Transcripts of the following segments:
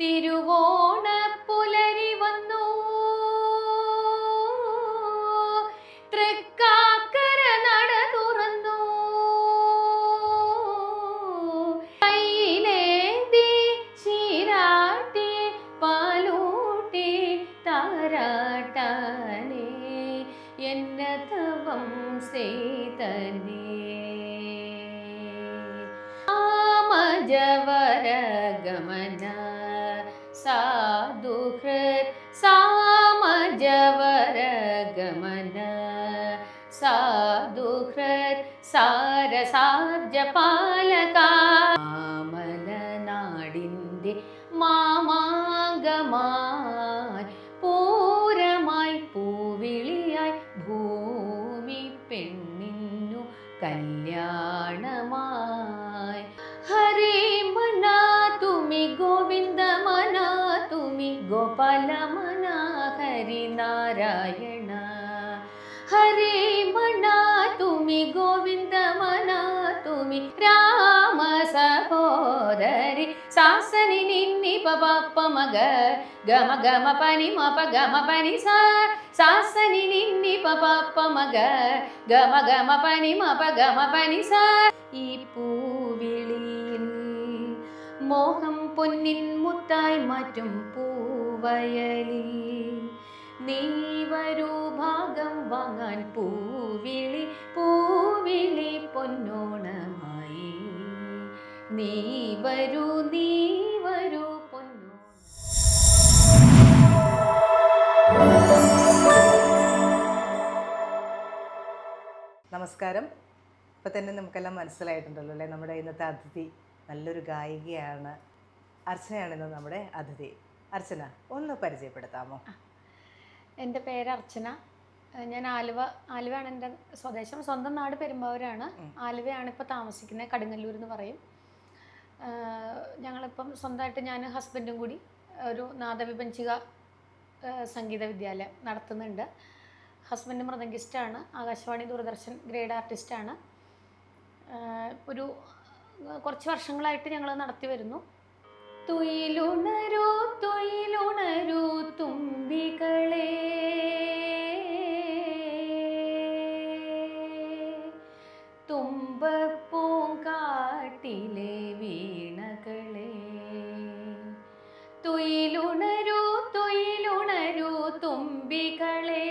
തിരുവോണപ്പുലരി വന്നു തൃക്കാക്കര നട തുറന്നു കയ്യിലേന്തി ശീരാട്ടി പാലൂട്ടി താരാട്ടാനേ എന്നതവം ചെയ്തനേ സാമജവരഗമന സാധുഹൃത് സാമജവരഗമന സാധുഹൃത് സാരസാബ്ജപാലക മാമലനാടിൻ്റെ മാമാങ്കമായി പൂരമായി പൂവിളിയായി ഭൂമി പെണ്ണിന്നു കല്യാണമായി ഹരേ മനാ തുമി ഗോവിന്ദ മനാ തുമി ഗോപാല മനാ ഹരിനാരായണ ഹരേ മനാ തുമി ഗോവിന്ദ മനാ തുമി രാമ സഹോദരി സാസനി നിന്നി പപ മഗ ഗമ ഗമ പനി മപ ഗമ പനി സാസനി നിന്നി പപ മഗ ഗമ ഗമ പനി മപ ഗമ പനി ഈ പൂവിളിയിൽ മോഹം പൊന്നിൻ മുത്തായി മാറ്റും പൂവയലിൽ നീ വരൂ ഭാഗം വാങ്ങാൻ പൂവിളി പൂവിളി പൊന്നോണമായി നീ വരൂ പൊന്നോണം. നമസ്കാരം. ഇപ്പം തന്നെ നമുക്കെല്ലാം മനസ്സിലായിട്ടുണ്ടല്ലോ അല്ലേ, നമ്മുടെ ഇന്നത്തെ അതിഥി നല്ലൊരു ഗായികയാണ്. അർച്ചനയാണ് ഇന്ന് നമ്മുടെ അതിഥി. അർച്ചന ഒന്ന് പരിചയപ്പെടുത്താമോ? എൻ്റെ പേര് അർച്ചന. ഞാൻ ആലുവയാണ് എൻ്റെ സ്വദേശം. സ്വന്തം നാട് പെരുമ്പാവൂരാണ്. ആലുവയാണ് ഇപ്പോൾ താമസിക്കുന്നത്. കടുങ്ങല്ലൂർ എന്ന് പറയും. ഞങ്ങളിപ്പം സ്വന്തമായിട്ട് ഞാൻ ഹസ്ബൻഡും കൂടി ഒരു നാദവിപഞ്ചിക സംഗീത വിദ്യാലയം നടത്തുന്നുണ്ട്. ഹസ്ബൻഡ് മൃദംഗിസ്റ്റാണ്. ആകാശവാണി ദൂരദർശൻ ഗ്രേഡ് ആർട്ടിസ്റ്റാണ്. ഒരു കുറച്ച് വർഷങ്ങളായിട്ട് ഞങ്ങൾ നടത്തി വരുന്നു. തുയിലുണരൂ തുയിലുണരൂ തുമ്പികളെ തുമ്പപ്പൂങ്കാട്ടിലെ വീണകളെ തുയിലുണരൂ തുയിലുണരൂ തുമ്പികളെ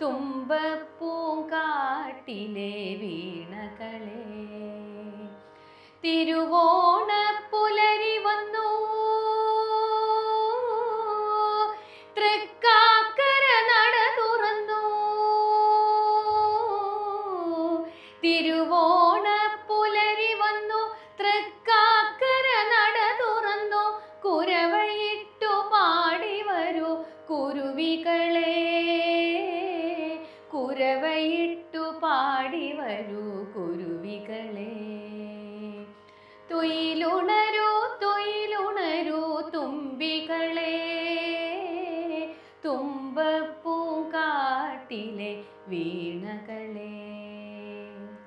തുമ്പപ്പൂങ്കാട്ടിലെ വീണകളെ തിരുവോണപ്പുലരി വന്നു തൃക്കാക്കര നട തുറന്നു തിരുവോണപ്പുലരി വന്നു തൃക്കാക്കര നട തുറന്നു കുരവയിട്ടു പാടി വരൂ കുരുവികളെ കുരവയിട്ടു പാടി വരൂ കുരുവികളെ തുയിലുണരൂ തുയിലുണരൂ തുമ്പികളെ തുമ്പപ്പൂങ്കാട്ടിലെ വീണകളെ.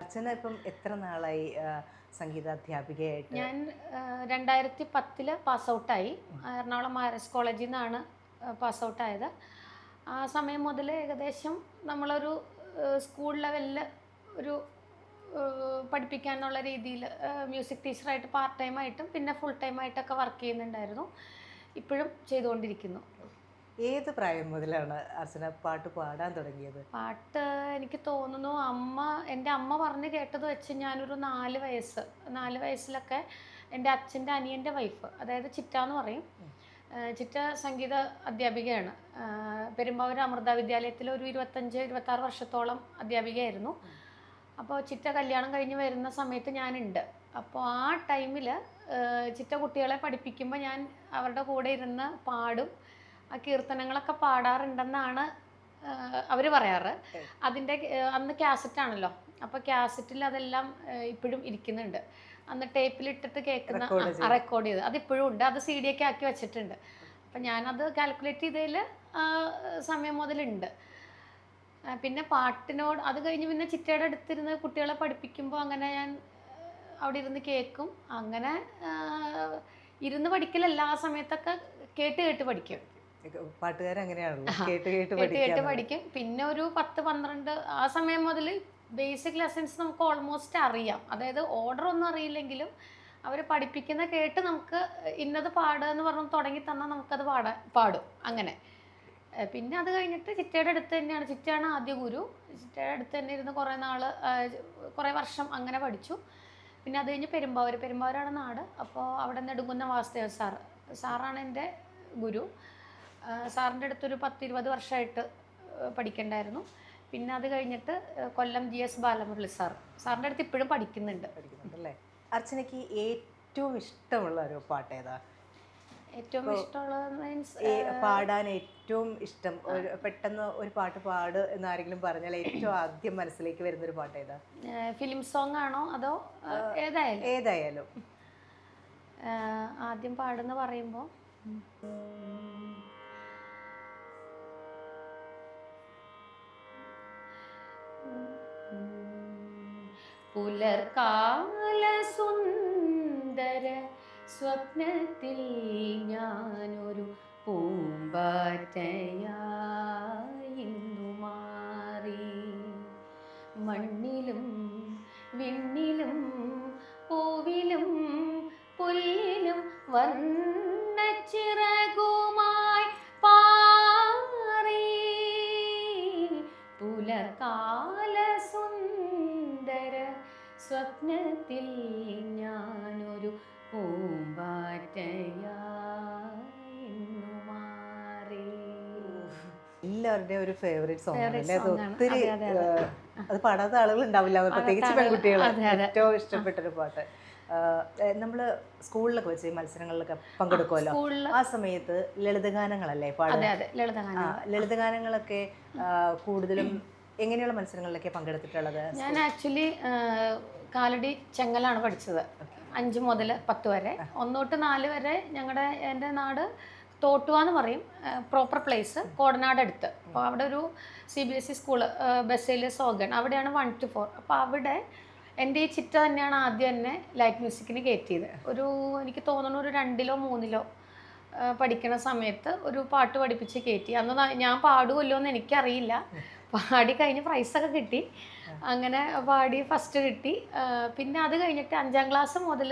അർച്ചന ഇപ്പം എത്ര നാളായി സംഗീതാധ്യാപികയായിട്ട്? ഞാൻ 2010 പാസ് ഔട്ടായി. എറണാകുളം മാരസ് കോളേജിൽ നിന്നാണ് പാസ് ഔട്ടായത്. ആ സമയം മുതൽ ഏകദേശം നമ്മളൊരു സ്കൂൾ ലെവലിൽ ഒരു പഠിപ്പിക്കാനുള്ള രീതിയിൽ മ്യൂസിക് ടീച്ചറായിട്ട് പാർട്ട് ടൈമായിട്ടും പിന്നെ ഫുൾ ടൈമായിട്ടൊക്കെ വർക്ക് ചെയ്യുന്നുണ്ടായിരുന്നു. ഇപ്പോഴും ചെയ്തുകൊണ്ടിരിക്കുന്നു. ഏത് പ്രായം മുതലാണ് അർച്ചന പാട്ട് പാടാൻ തുടങ്ങിയത്? പാട്ട് എനിക്ക് തോന്നുന്നു എൻ്റെ അമ്മ പറഞ്ഞ് കേട്ടത് വെച്ച് ഞാനൊരു 4 വയസ്സിലൊക്കെ എൻ്റെ അച്ഛൻ്റെ അനിയൻ്റെ വൈഫ്, അതായത് ചിറ്റ എന്ന് പറയും. ചിറ്റ സംഗീത അധ്യാപികയാണ്. പെരുമ്പാവൂർ അമൃത വിദ്യാലയത്തിൽ ഒരു 25-26 വർഷത്തോളം അധ്യാപികയായിരുന്നു. അപ്പോൾ ചിറ്റ കല്യാണം കഴിഞ്ഞ് വരുന്ന സമയത്ത് ഞാനുണ്ട്. അപ്പോൾ ആ ടൈമിൽ ചിറ്റ കുട്ടികളെ പഠിപ്പിക്കുമ്പോൾ ഞാൻ അവരുടെ കൂടെ ഇരുന്ന് പാടും. ആ കീർത്തനങ്ങളൊക്കെ പാടാറുണ്ടെന്നാണ് അവർ പറയാറ്. അതിൻ്റെ അന്ന് കാസറ്റാണല്ലോ, അപ്പോൾ കാസറ്റിൽ അതെല്ലാം ഇപ്പോഴും ഇരിക്കുന്നുണ്ട്. അന്ന് ടേപ്പിലിട്ടിട്ട് കേൾക്കുന്ന റെക്കോർഡ് ചെയ്ത് അതിപ്പോഴും ഉണ്ട്. അത് CD ഒക്കെ ആക്കി വെച്ചിട്ടുണ്ട്. അപ്പം ഞാനത് കാൽക്കുലേറ്റ് ചെയ്തതിൽ സമയം മുതലുണ്ട്. പിന്നെ പാട്ടിനോട് അത് കഴിഞ്ഞ് പിന്നെ ചിറ്റയുടെ അടുത്തിരുന്ന് കുട്ടികളെ പഠിപ്പിക്കുമ്പോൾ അങ്ങനെ ഞാൻ അവിടെ ഇരുന്ന് കേൾക്കും. അങ്ങനെ ഇരുന്ന് പഠിക്കലല്ല, ആ സമയത്തൊക്കെ കേട്ട് കേട്ട് പഠിക്കും. പാട്ടുകാരങ്ങനെയാണല്ലോ, കേട്ട് കേട്ട് കേട്ട് കേട്ട് പഠിക്കാം. പഠിക്കും. പിന്നെ ഒരു 10-12 ആ സമയം മുതൽ ബേസിക് ലെസൺസ് നമുക്ക് ഓൾമോസ്റ്റ് അറിയാം. അതായത് ഓർഡർ ഒന്നും അറിയില്ലെങ്കിലും അവർ പഠിപ്പിക്കുന്ന കേട്ട് നമുക്ക് ഇന്നത് പാടുക എന്ന് പറഞ്ഞ് തുടങ്ങി തന്നാൽ നമുക്കത് പാടും അങ്ങനെ. പിന്നെ അത് കഴിഞ്ഞിട്ട് ചിറ്റയുടെ അടുത്ത് തന്നെയാണ്, ചിറ്റയാണ് ആദ്യ ഗുരു. ചിറ്റയുടെ അടുത്ത് തന്നെ ഇരുന്ന് കുറേ വർഷം അങ്ങനെ പഠിച്ചു. പിന്നെ അത് കഴിഞ്ഞ് പെരുമ്പാവൂരാണ് നാട്. അപ്പോൾ അവിടെ നെടുങ്കുന്ന വാസുദേവ സാറാണ് എൻ്റെ ഗുരു. സാറിൻ്റെ അടുത്തൊരു 10-20 വർഷമായിട്ട് പഠിക്കണ്ടായിരുന്നു. പിന്നെ അത് കഴിഞ്ഞിട്ട് കൊല്ലം GS ബാലമുരളി സാറിൻ്റെ അടുത്ത് ഇപ്പോഴും പഠിക്കുന്നുണ്ടല്ലേ. അർച്ചനയ്ക്ക് ഏറ്റവും ഇഷ്ടമുള്ള ഒരു പാട്ട് ഏതാ? ഏറ്റവും ഇഷ്ടമുള്ളത് മീൻസ് പാടാൻ ഏറ്റവും ഇഷ്ടം, പെട്ടെന്ന് ഒരു പാട്ട് പാട് എന്ന് ആരെങ്കിലും പറഞ്ഞാൽ ഏറ്റവും ആദ്യം മനസ്സിലേക്ക് വരുന്നൊരു പാട്ട് ഏതാ? ഫിലിം സോങ് ആണോ അതോ ഏതായാലും ആദ്യം പാടുന്ന പറയുമ്പോൾ പുലർകാല സുന്ദര സ്വപ്നത്തിൽ ഞാനൊരു പൂമ്പാറ്റയായിന്നു മാറി. മണ്ണിലും വിണ്ണിലും പൂവിലും പുല്ലിലും വർണ്ണച്ചിറകുമായി പാറി. പുലർകാല സുന്ദര സ്വപ്നത്തിൽ ഞാനൊരു പൂമ്പാറ്റയായിന്നു മാറി. എല്ലാവരുടെയും ഒരു ഫേവറേറ്റ് സോങ് ആണ്. അത് ഒത്തിരി അത് പാടാത്ത ആളുകൾ ഉണ്ടാവില്ല, പ്രത്യേകിച്ച് പെൺകുട്ടികൾ. ഏറ്റവും ഇഷ്ടപ്പെട്ടൊരു പാട്ട്. നമ്മൾ സ്കൂളിലൊക്കെ വെച്ച് മത്സരങ്ങളിലൊക്കെ പങ്കെടുക്കുമല്ലോ, ആ സമയത്ത് ലളിതഗാനങ്ങളല്ലേ പാടുന്നത്? ലളിതഗാനങ്ങളൊക്കെ കൂടുതലും എങ്ങനെയുള്ള മത്സരങ്ങളിലൊക്കെ പങ്കെടുത്തിട്ടുള്ളത്? ഞാൻ ആക്ച്വലി കാലടി ചെങ്ങലാണ് പഠിച്ചത്. 5 മുതൽ 10 വരെ. 1 തൊട്ട് 4 വരെ എൻ്റെ നാട് തോട്ടുവ എന്ന് പറയും, പ്രോപ്പർ പ്ലേസ് കോടനാട് അടുത്ത്. അപ്പോൾ അവിടെ ഒരു CBSE സ്കൂള് ബസേലിയസ് ഓർഗൻ, അവിടെയാണ് 1 to 4. അപ്പോൾ അവിടെ എൻ്റെ ഈ ചിറ്റ തന്നെയാണ് ആദ്യം എന്നെ ലൈറ്റ് മ്യൂസിക്കിന് കയറ്റിയത്. എനിക്ക് തോന്നുന്നു ഒരു 2-ലോ 3-ലോ പഠിക്കുന്ന സമയത്ത് ഒരു പാട്ട് പഠിപ്പിച്ച് കയറ്റി. അന്ന് ഞാൻ പാടുമല്ലോ എന്ന് എനിക്കറിയില്ല. പാടി കഴിഞ്ഞ് പ്രൈസൊക്കെ കിട്ടി. അങ്ങനെ പാടി ഫസ്റ്റ് കിട്ടി. പിന്നെ അത് കഴിഞ്ഞിട്ട് 5ാം ക്ലാസ് മുതൽ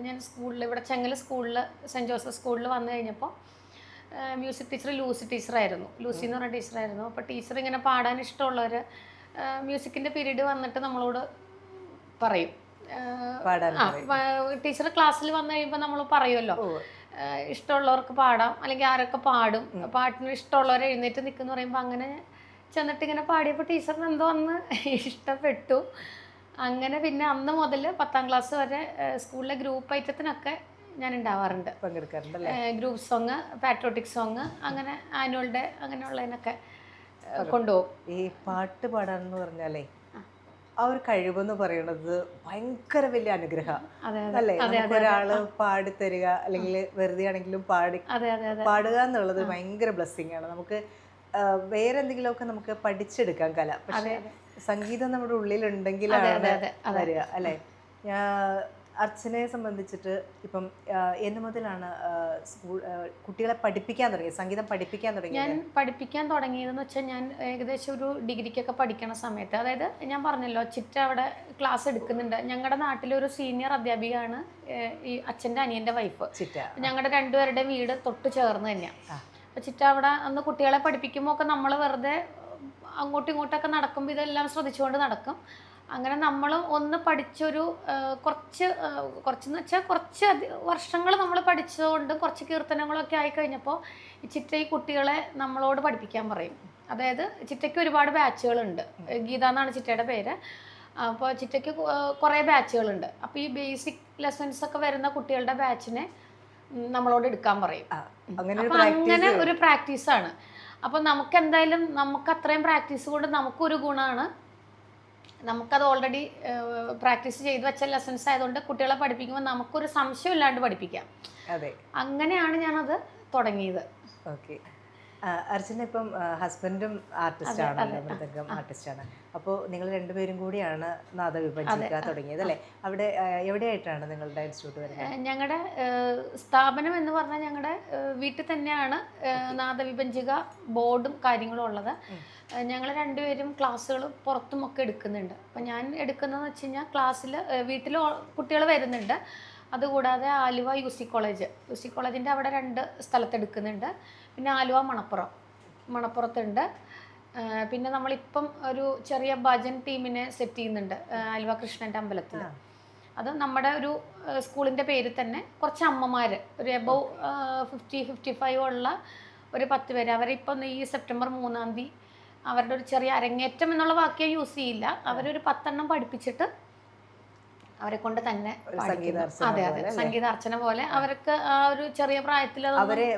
ഞാൻ സ്കൂളിൽ, ഇവിടെ ചെങ്ങൽ സ്കൂളിൽ, സെൻറ്റ് ജോസഫ് സ്കൂളിൽ വന്നു കഴിഞ്ഞപ്പോൾ മ്യൂസിക് ടീച്ചർ ലൂസി ടീച്ചറായിരുന്നു. ലൂസി എന്ന് പറഞ്ഞ ടീച്ചറായിരുന്നു. അപ്പോൾ ടീച്ചർ ഇങ്ങനെ പാടാൻ ഇഷ്ടമുള്ളവർ മ്യൂസിക്കിൻ്റെ പീരീഡ് വന്നിട്ട് നമ്മളോട് പറയും. ടീച്ചർ ക്ലാസ്സിൽ വന്നു കഴിയുമ്പോൾ നമ്മൾ പറയുമല്ലോ, ഇഷ്ടമുള്ളവർക്ക് പാടാം, അല്ലെങ്കിൽ ആരൊക്കെ പാടും, പാട്ടിന് ഇഷ്ടമുള്ളവർ എഴുന്നേറ്റ് നിൽക്കുന്ന പറയുമ്പോൾ അങ്ങനെ ചെന്നിട്ട് ഇങ്ങനെ പാടിയപ്പോൾ ടീച്ചറിന് എന്തോ അന്ന് ഇഷ്ടപ്പെട്ടു. അങ്ങനെ പിന്നെ അന്ന് മുതൽ 10ാം ക്ലാസ് വരെ സ്കൂളിലെ ഗ്രൂപ്പ് ഐറ്റത്തിനൊക്കെ ഞാൻ ഉണ്ടാവാറുണ്ട്, പങ്കെടുക്കാറുണ്ടല്ലേ. ഗ്രൂപ്പ് സോങ്, പാട്രിയോട്ടിക് സോങ്, അങ്ങനെ ആനുവൽ ഡേ അങ്ങനെയുള്ളതിനൊക്കെ കൊണ്ടുപോകും. ഈ പാട്ട് പാടാനെന്ന് പറഞ്ഞാലേ ആ ഒരു കഴിവെന്ന് പറയുന്നത് ഭയങ്കര വലിയ അനുഗ്രഹം അല്ലേ? ഒരാള് പാടിത്തരിക, അല്ലെങ്കിൽ വെറുതെ ആണെങ്കിലും പാടുക എന്നുള്ളത് ഭയങ്കര ബ്ലെസ്സിങ് ആണ്. നമുക്ക് വേറെ എന്തെങ്കിലുമൊക്കെ നമുക്ക് പഠിച്ചെടുക്കാം കല, പക്ഷെ സംഗീതം നമ്മുടെ ഉള്ളിലുണ്ടെങ്കിലാണ് വരിക അല്ലേ? അർച്ചനയെ സംബന്ധിച്ചിട്ട് ഇപ്പം എന്ന് മുതലാണ് കുട്ടികളെ പഠിപ്പിക്കാൻ തുടങ്ങിയത്, സംഗീതം പഠിപ്പിക്കാൻ തുടങ്ങിയത്? ഞാൻ പഠിപ്പിക്കാൻ തുടങ്ങിയതെന്ന് വെച്ചാൽ ഞാൻ ഏകദേശം ഒരു ഡിഗ്രിക്കൊക്കെ പഠിക്കണ സമയത്ത്, അതായത് ഞാൻ പറഞ്ഞല്ലോ ചിറ്റ അവിടെ ക്ലാസ് എടുക്കുന്നുണ്ട്. ഞങ്ങളുടെ നാട്ടിലൊരു സീനിയർ അധ്യാപികയാണ് ഈ അച്ഛൻ്റെ അനിയൻ്റെ വൈഫ് ചിറ്റ. ഞങ്ങളുടെ രണ്ടുപേരുടെ വീട് തൊട്ട് ചേർന്ന് തന്നെയാണ്. അപ്പോൾ ചിറ്റ അവിടെ അന്ന് കുട്ടികളെ പഠിപ്പിക്കുമ്പോൾ ഒക്കെ നമ്മൾ വെറുതെ അങ്ങോട്ടും ഇങ്ങോട്ടൊക്കെ നടക്കുമ്പോൾ ഇതെല്ലാം ശ്രദ്ധിച്ചുകൊണ്ട് നടക്കും. അങ്ങനെ നമ്മൾ ഒന്ന് പഠിച്ചൊരു കുറച്ചെന്ന് വെച്ചാൽ കുറച്ച് വർഷങ്ങൾ നമ്മൾ പഠിച്ചതുകൊണ്ട് കുറച്ച് കീർത്തനങ്ങളൊക്കെ ആയിക്കഴിഞ്ഞപ്പോൾ ഈ ചിറ്റ ഈ കുട്ടികളെ നമ്മളോട് പഠിപ്പിക്കാൻ പറയും. അതായത് ചിറ്റയ്ക്ക് ഒരുപാട് ബാച്ചുകളുണ്ട്, ഗീത എന്നാണ് ചിറ്റയുടെ പേര്. അപ്പോൾ ചിറ്റയ്ക്ക് കുറേ ബാച്ചുകളുണ്ട്. അപ്പോൾ ഈ ബേസിക് ലെസൺസ് ഒക്കെ വരുന്ന കുട്ടികളുടെ ബാച്ചിനെ നമ്മളോട് എടുക്കാൻ പറയും. അപ്പം അങ്ങനെ ഒരു പ്രാക്ടീസാണ്. അപ്പോൾ നമുക്ക് എന്തായാലും നമുക്ക് അത്രയും പ്രാക്ടീസ് കൊണ്ട് നമുക്കൊരു ഗുണമാണ്, നമുക്കത് ഓൾറെഡി പ്രാക്ടീസ് ചെയ്ത് വെച്ച ലെസൺസ് ആയതുകൊണ്ട് കുട്ടികളെ പഠിപ്പിക്കുമ്പോൾ നമുക്കൊരു സംശയം ഇല്ലാണ്ട് പഠിപ്പിക്കാം. അതെ, അങ്ങനെയാണ് ഞാനത് തുടങ്ങിയത്. ഓക്കെ. അർച്ചന ഇപ്പം ഹസ്ബൻഡും ആർട്ടിസ്റ്റ് ആണല്ലോ, മൃദംഗം ആർട്ടിസ്റ്റാണ്. അപ്പോൾ നിങ്ങൾ രണ്ടുപേരും കൂടിയാണ് നാദവിഭജിക തുടങ്ങിയത് അല്ലേ? അവിടെ എവിടെയായിട്ടാണ് നിങ്ങളുടെ ഇൻസ്റ്റിറ്റ്യൂട്ട് വരുന്നത്? ഞങ്ങളുടെ സ്ഥാപനം എന്ന് പറഞ്ഞാൽ ഞങ്ങളുടെ വീട്ടിൽ തന്നെയാണ് നാദവിഭജിക ബോർഡും കാര്യങ്ങളും ഉള്ളത്. ഞങ്ങൾ രണ്ടുപേരും ക്ലാസ്സുകൾ പുറത്തുമൊക്കെ എടുക്കുന്നുണ്ട്. അപ്പം ഞാൻ എടുക്കുന്നതെന്ന് വെച്ച് കഴിഞ്ഞാൽ ക്ലാസ്സിൽ വീട്ടിൽ കുട്ടികൾ വരുന്നുണ്ട്. അതുകൂടാതെ ആലുവ UC കോളേജിൻ്റെ അവിടെ 2 സ്ഥലത്ത് എടുക്കുന്നുണ്ട്. പിന്നെ ആലുവ മണപ്പുറത്തുണ്ട്. പിന്നെ നമ്മളിപ്പം ഒരു ചെറിയ ഭജൻ ടീമിനെ സെറ്റ് ചെയ്യുന്നുണ്ട് ആലുവ കൃഷ്ണൻ്റെ അമ്പലത്തിൽ. അത് നമ്മുടെ ഒരു സ്കൂളിൻ്റെ പേരിൽ തന്നെ കുറച്ച് അമ്മമാർ ഒരു എബവ് 50-55 ഉള്ള ഒരു 10 പേര്. അവരിപ്പം ഈ സെപ്റ്റംബർ 3-ാം തീയതി അവരുടെ ഒരു ചെറിയ അരങ്ങേറ്റം എന്നുള്ള വാക്യം യൂസ് ചെയ്യില്ല. അവരൊരു 10 എണ്ണം പഠിപ്പിച്ചിട്ട് അവരെ കൊണ്ട് തന്നെ സംഗീതാർച്ചന പോലെ അവർക്ക് ആ ഒരു ചെറിയ പ്രായത്തിൽ അവരെ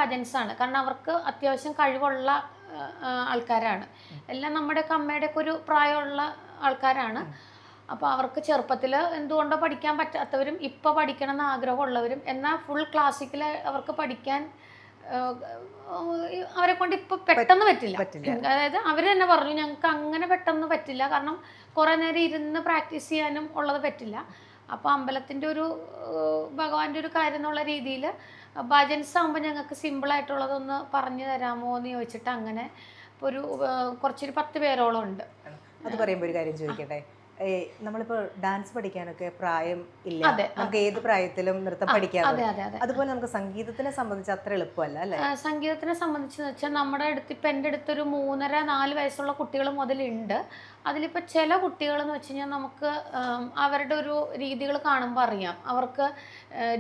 ഭജൻസ് ആണ്. കാരണം അവർക്ക് അത്യാവശ്യം കഴിവുള്ള ആൾക്കാരാണ്. എല്ലാം നമ്മുടെയൊക്കെ അമ്മയുടെയൊക്കെ ഒരു പ്രായമുള്ള ആൾക്കാരാണ്. അപ്പോൾ അവർക്ക് ചെറുപ്പത്തിൽ എന്തുകൊണ്ടോ പഠിക്കാൻ പറ്റാത്തവരും ഇപ്പോൾ പഠിക്കണം എന്ന് ആഗ്രഹമുള്ളവരും എന്നാൽ ഫുൾ ക്ലാസിക്കൽ അവർക്ക് പഠിക്കാൻ അവരെ കൊണ്ട് ഇപ്പൊ പെട്ടെന്ന് പറ്റില്ല. അതായത് അവര് തന്നെ പറഞ്ഞു ഞങ്ങൾക്ക് അങ്ങനെ പെട്ടെന്ന് പറ്റില്ല, കാരണം കുറെ നേരം ഇരുന്ന് പ്രാക്ടീസ് ചെയ്യാനും ഉള്ളത് പറ്റില്ല. അപ്പൊ അമ്പലത്തിന്റെ ഒരു ഭഗവാന്റെ ഒരു കാര്യം എന്നുള്ള രീതിയിൽ ഭജൻസ് ആകുമ്പോൾ ഞങ്ങൾക്ക് സിമ്പിൾ ആയിട്ടുള്ളതൊന്ന് പറഞ്ഞു തരാമോ എന്ന് ചോദിച്ചിട്ട് അങ്ങനെ ഒരു കുറച്ചൊരു 10 പേരോളം ഉണ്ട്. അത് പറയുമ്പോൾ ഒരു കാര്യം ചോദിക്കട്ടെ, നമ്മളിപ്പോൾ ഡാൻസ് പഠിക്കാനൊക്കെ പ്രായം ഇല്ല, നമുക്ക് ഏത് പ്രായത്തിലും നൃത്തം പഠിക്കാം. അതുപോലെ നമുക്ക് സംഗീതത്തിനെ സംബന്ധിച്ച് അത്ര എളുപ്പമല്ല അല്ലേ? സംഗീതത്തിനെ സംബന്ധിച്ചെന്ന് വെച്ചാൽ നമ്മുടെ അടുത്ത് ഇപ്പം എൻ്റെ അടുത്തൊരു 3-4 വയസ്സുള്ള കുട്ടികൾ മുതലുണ്ട്. അതിലിപ്പോൾ ചില കുട്ടികൾ എന്ന് വെച്ച് കഴിഞ്ഞാൽ നമുക്ക് അവരുടെ ഒരു രീതികൾ കാണുമ്പോൾ അറിയാം അവർക്ക്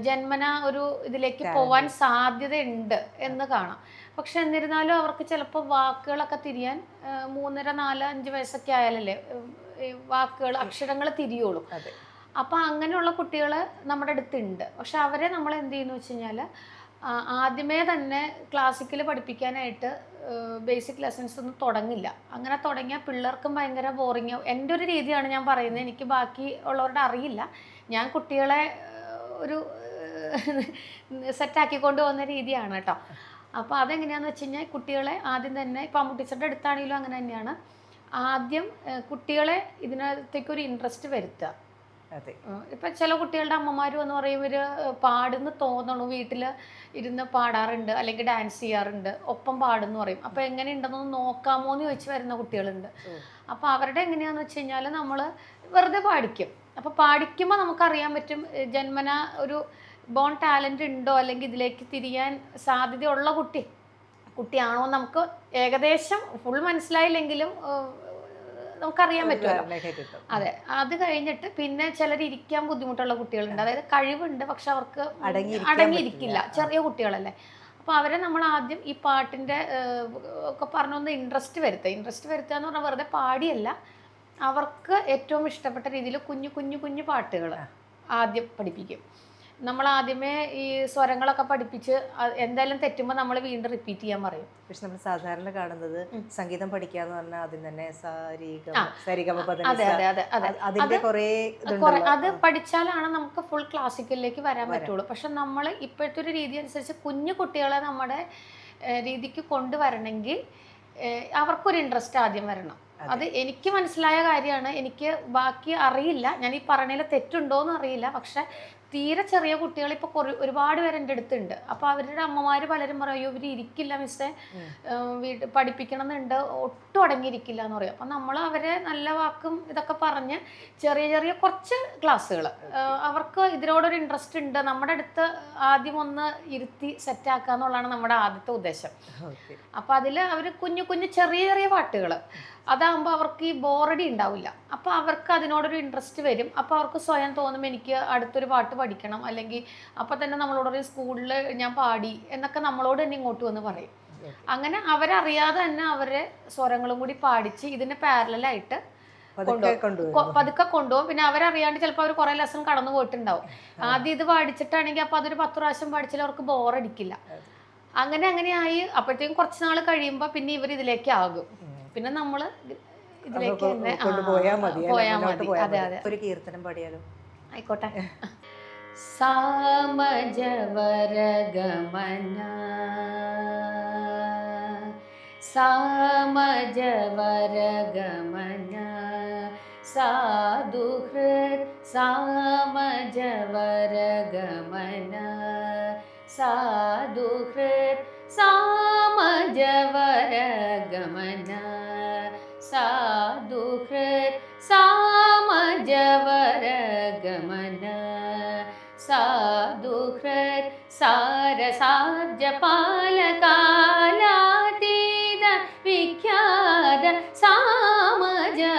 ജന്മന ഒരു ഇതിലേക്ക് പോവാൻ സാധ്യതയുണ്ട് എന്ന് കാണാം. പക്ഷെ എന്നിരുന്നാലും അവർക്ക് ചിലപ്പോൾ വാക്കുകളൊക്കെ തിരിയാൻ 3-4-5 വയസ്സൊക്കെ ആയാലല്ലേ വാക്കുകൾ അക്ഷരങ്ങൾ തിരിയുള്ളൂ. അപ്പം അങ്ങനെയുള്ള കുട്ടികൾ നമ്മുടെ അടുത്തുണ്ട്. പക്ഷെ അവരെ നമ്മൾ എന്ത് ചെയ്യുന്നു വെച്ച് കഴിഞ്ഞാൽ ആദ്യമേ തന്നെ ക്ലാസിക്കൽ പഠിപ്പിക്കാനായിട്ട് ബേസിക് ലെസൺസ് ഒന്നും തുടങ്ങില്ല. അങ്ങനെ തുടങ്ങിയാൽ പിള്ളേർക്കും ഭയങ്കര ബോറിങ്. എൻ്റെ ഒരു രീതിയാണ് ഞാൻ പറയുന്നത്, എനിക്ക് ബാക്കി ഉള്ളവരുടെ അറിയില്ല. ഞാൻ കുട്ടികളെ ഒരു സെറ്റാക്കിക്കൊണ്ട് പോകുന്ന രീതിയാണ് കേട്ടോ. അപ്പോൾ അതെങ്ങനെയാണെന്ന് വെച്ച് കഴിഞ്ഞാൽ കുട്ടികളെ ആദ്യം തന്നെ ഇപ്പം അമ്മൂട്ടീച്ചറുടെ അടുത്താണെങ്കിലും അങ്ങനെ തന്നെയാണ്. ആദ്യം കുട്ടികളെ ഇതിനകത്തേക്കൊരു ഇൻട്രസ്റ്റ് വരുത്തുക. ഇപ്പം ചില കുട്ടികളുടെ അമ്മമാർ എന്ന് പറയും ഇവർ പാടുന്ന് തോന്നണു, വീട്ടിൽ ഇരുന്ന് പാടാറുണ്ട് അല്ലെങ്കിൽ ഡാൻസ് ചെയ്യാറുണ്ട്, ഒപ്പം പാടുന്നു പറയും. അപ്പോൾ എങ്ങനെയുണ്ടെന്നൊന്ന് നോക്കാമോ എന്ന് ചോദിച്ച് വരുന്ന കുട്ടികളുണ്ട്. അപ്പോൾ അവരുടെ എങ്ങനെയാണെന്ന് വെച്ച് കഴിഞ്ഞാൽ നമ്മൾ വെറുതെ പാടിക്കും. അപ്പോൾ പാടിക്കുമ്പോൾ നമുക്കറിയാൻ പറ്റും ജന്മന ഒരു ബോൺ ടാലൻ്റ് ഉണ്ടോ അല്ലെങ്കിൽ ഇതിലേക്ക് തിരിയാൻ സാധ്യതയുള്ള കുട്ടിയാണോ നമുക്ക് ഏകദേശം ഫുൾ മനസ്സിലായില്ലെങ്കിലും നമുക്കറിയാൻ പറ്റുമല്ലോ. അതെ, അത് കഴിഞ്ഞിട്ട് പിന്നെ ചിലർ ഇരിക്കാൻ ബുദ്ധിമുട്ടുള്ള കുട്ടികളുണ്ട്. അതായത് കഴിവുണ്ട് പക്ഷെ അവർക്ക് അടങ്ങിയിരിക്കില്ല, ചെറിയ കുട്ടികളല്ലേ. അപ്പോൾ അവരെ നമ്മൾ ആദ്യം ഈ പാട്ടിൻ്റെ ഒക്കെ പറഞ്ഞൊന്ന് ഇൻട്രസ്റ്റ് വരുത്തുക എന്ന് പറഞ്ഞാൽ വെറുതെ പാടിയല്ല, അവർക്ക് ഏറ്റവും ഇഷ്ടപ്പെട്ട രീതിയിൽ കുഞ്ഞു പാട്ടുകൾ ആദ്യം പഠിപ്പിക്കും. നമ്മൾ ആദ്യമേ ഈ സ്വരങ്ങളൊക്കെ പഠിപ്പിച്ച് എന്തായാലും തെറ്റുമ്പോൾ നമ്മൾ വീണ്ടും റിപ്പീറ്റ് ചെയ്യാൻ പറയും. പക്ഷെ നമ്മൾ സാധാരണ കാണുന്നത് സംഗീതം പഠിക്കാന്ന് പറഞ്ഞാൽ അതിന് തന്നെ അത് പഠിച്ചാലാണ് നമുക്ക് ഫുൾ ക്ലാസിക്കലിലേക്ക് വരാൻ പറ്റുള്ളൂ. പക്ഷെ നമ്മൾ ഇപ്പോഴത്തെ ഒരു രീതി അനുസരിച്ച് കുഞ്ഞു കുട്ടികളെ നമ്മുടെ രീതിക്ക് കൊണ്ടുവരണമെങ്കിൽ അവർക്കൊരു ഇൻട്രസ്റ്റ് ആദ്യം വരണം. അത് എനിക്ക് മനസ്സിലായ കാര്യമാണ്. എനിക്ക് ബാക്കി അറിയില്ല, ഞാൻ ഈ പറഞ്ഞതിൽ തെറ്റുണ്ടോയെന്ന് അറിയില്ല. പക്ഷെ തീരെ ചെറിയ കുട്ടികൾ ഇപ്പോൾ ഒരുപാട് പേര് എൻ്റെ അടുത്തുണ്ട്. അപ്പോൾ അവരുടെ അമ്മമാർ പലരും പറയും ഇവർ ഇരിക്കില്ല മിസ്സേ, പഠിപ്പിക്കണം എന്നുണ്ട്, ഒട്ടും അടങ്ങിയിരിക്കില്ല എന്ന് പറയും. അപ്പം നമ്മൾ അവരെ നല്ല വാക്കും ഇതൊക്കെ പറഞ്ഞ് ചെറിയ കുറച്ച് ക്ലാസ്സുകൾ അവർക്ക് ഇതിനോടൊരു ഇൻട്രസ്റ്റ് ഉണ്ട് നമ്മുടെ അടുത്ത് ആദ്യം ഒന്ന് ഇരുത്തി സെറ്റാക്കുക എന്നുള്ളതാണ് നമ്മുടെ ആദ്യത്തെ ഉദ്ദേശം. അപ്പോൾ അതിൽ അവർ കുഞ്ഞു ചെറിയ പാട്ടുകൾ, അതാകുമ്പോൾ അവർക്ക് ഈ ബോറടി ഉണ്ടാവില്ല. അപ്പോൾ അവർക്ക് അതിനോടൊരു ഇൻട്രസ്റ്റ് വരും. അപ്പോൾ അവർക്ക് സ്വയം തോന്നും എനിക്ക് അടുത്തൊരു പാട്ട് പഠിക്കണം, അല്ലെങ്കിൽ അപ്പോൾ തന്നെ നമ്മളോടൊരു സ്കൂളിൽ ഞാൻ പാടി എന്നൊക്കെ നമ്മളോട് തന്നെ ഇങ്ങോട്ട് വന്ന് പറയും. അങ്ങനെ അവരറിയാതെ തന്നെ അവരെ സ്വരങ്ങളും കൂടി പാടിച്ച് ഇതിന് പാരലായിട്ട് പതുക്കെ കൊണ്ടുപോകും. പിന്നെ അവരറിയാണ്ട് ചിലപ്പോൾ അവർ കുറേ ലെസൺ കടന്നു പോയിട്ടുണ്ടാവും. ആദ്യം ഇത് പാടിച്ചിട്ടാണെങ്കിൽ അപ്പോൾ അതൊരു 10 പ്രാവശ്യം പഠിച്ചാൽ അവർക്ക് ബോറടിക്കില്ല. അങ്ങനെയായി അപ്പോഴത്തേക്കും കുറച്ച് നാൾ കഴിയുമ്പോൾ പിന്നെ ഇവർ ഇതിലേക്ക് ആകും. പിന്നെ നമ്മള് ഇതിലേക്ക് പോയാ മതി. അതെ, ഒരു കീർത്തനം പാടിയാലോ? ആയിക്കോട്ടെ. സാമജവരഗമന സാമജവരഗമന സാധുഹൃത് സാമജവരഗമന സാധുഹൃത് സാമജവരഗമന സാധുഹൃത് സാമജവരഗമന സാധുഹൃത് സാരസാബ്ജപാലകാലാതീത വിഖ്യാത സാമജവരഗമന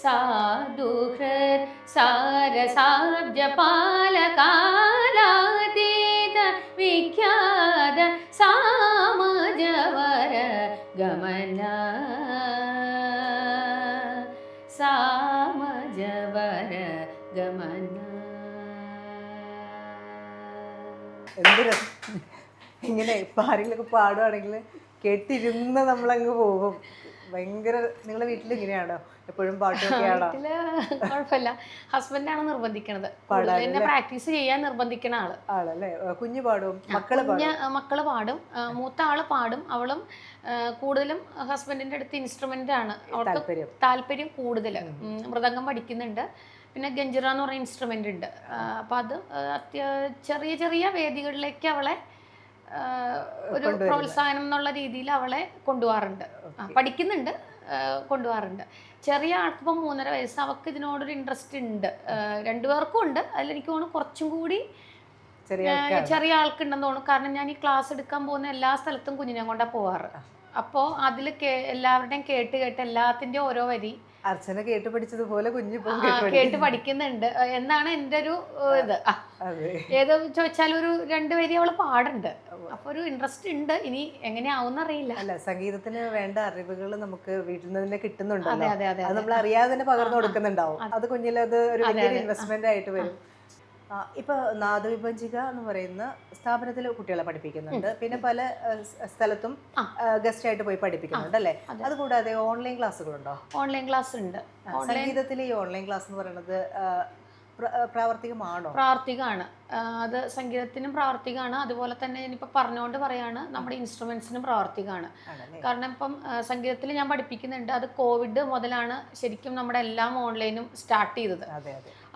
സാധുഹൃത് സാരസാബ്ജപാലകാലാതീത വിഖ്യാത സാമജവരഗമന സാമജവരഗമന. എന്ത് രസം. ഇങ്ങനെ ഇപ്പം ആരെങ്കിലുമൊക്കെ പാടുവാണെങ്കിൽ കേട്ടിരുന്ന് നമ്മളങ്ങ് പോകും. ഭയങ്കര. നിങ്ങളുടെ വീട്ടിൽ ഇങ്ങനെയാണോ? എപ്പോഴും പാട്ടൊക്കെയാണോ? വീട്ടില് കുഴപ്പമില്ല, ഹസ്ബൻഡാണ് നിർബന്ധിക്കണത്. എന്നെ പ്രാക്ടീസ് ചെയ്യാൻ നിർബന്ധിക്കണ ആളല്ലേ? കുഞ്ഞു പാടും, മക്കള് പാടും. മൂത്ത ആള് പാടും. അവളും കൂടുതലും ഹസ്ബൻഡിന്റെ അടുത്ത് ഇൻസ്ട്രുമെന്റ് ആണ് അവൾക്ക് താല്പര്യം കൂടുതൽ. മൃദംഗം പഠിക്കുന്നുണ്ട്. പിന്നെ ഗഞ്ചിറ എന്ന് പറയുന്ന ഇൻസ്ട്രുമെന്റ് ഉണ്ട്. അപ്പൊ അത് ചെറിയ ചെറിയ വേദികളിലേക്ക് അവളെ ഒരു പ്രോത്സാഹനം എന്നുള്ള രീതിയിൽ അവളെ കൊണ്ടുപോകാറുണ്ട്. പഠിക്കുന്നുണ്ട്, കൊണ്ടുപോകാറുണ്ട്. ചെറിയ ആൾക്ക് ഇപ്പം 3.5 വയസ്സ്. അവൾക്ക് ഇതിനോടൊരു ഇൻട്രസ്റ്റ് ഉണ്ട്. രണ്ടുപേർക്കും ഉണ്ട്. അതിലെനിക്ക് തോന്നുന്നു കുറച്ചും കൂടി ചെറിയ ആൾക്കുണ്ടെന്ന് തോന്നുന്നു. കാരണം ഞാൻ ഈ ക്ലാസ് എടുക്കാൻ പോകുന്ന എല്ലാ സ്ഥലത്തും കുഞ്ഞിനെ കൊണ്ടാ പോവാറ്. അപ്പോൾ അതിൽ എല്ലാവരുടെയും കേട്ട് എല്ലാത്തിൻ്റെയും ഓരോ വരി അർച്ചന കേട്ട് പഠിച്ചതുപോലെ കുഞ്ഞു കേട്ട് പഠിക്കുന്നുണ്ട് എന്നാണ് എൻ്റെ ഒരു ഇത്. ഏത് ചോദിച്ചാലും ഒരു 2 വരി അവള് പാടുണ്ട്. അപ്പൊ ഒരു ഇൻട്രസ്റ്റ് ഉണ്ട്. ഇനി എങ്ങനെയാവും അറിയില്ല. അല്ല, സംഗീതത്തിന് വേണ്ട അറിവുകൾ നമുക്ക് വീട്ടിൽ നിന്ന് തന്നെ കിട്ടുന്നുണ്ടല്ലോ. അത് നമ്മൾ അറിയാതെ തന്നെ പകർന്നു കൊടുക്കുന്നുണ്ടാവും. അത് കുഞ്ഞിലത് ഒരു വലിയൊരു ഇൻവെസ്റ്റ്മെന്റ് ആയിട്ട് വരും. ഇപ്പൊ നാദവിഭജിക എന്ന് പറയുന്ന സ്ഥാപനത്തിൽ കുട്ടികളെ പഠിപ്പിക്കുന്നുണ്ട്. പിന്നെ പല സ്ഥലത്തും ഗസ്റ്റ് ആയിട്ട് പോയി പഠിപ്പിക്കുന്നുണ്ട് അല്ലേ? അതുകൂടാതെ ഓൺലൈൻ ക്ലാസ്സുകളുണ്ടോ? ഓൺലൈൻ ക്ലാസ് ഉണ്ട്. സംഗീതത്തിൽ ഈ ഓൺലൈൻ ക്ലാസ് എന്ന് പറയുന്നത് പ്രാവർത്തികമാണോ? പ്രാവർത്തികമാണ്. അത് സംഗീതത്തിനും പ്രാവർത്തികമാണ്. അതുപോലെ തന്നെ ഞാനിപ്പോൾ പറഞ്ഞുകൊണ്ട് പറയാണ്, നമ്മുടെ ഇൻസ്ട്രുമെന്റ്സിനും പ്രാവർത്തികമാണ്. കാരണം ഇപ്പം സംഗീതത്തിൽ ഞാൻ പഠിപ്പിക്കുന്നുണ്ട്. അത് കോവിഡ് മുതലാണ് ശരിക്കും നമ്മുടെ എല്ലാം ഓൺലൈനും സ്റ്റാർട്ട് ചെയ്തത്.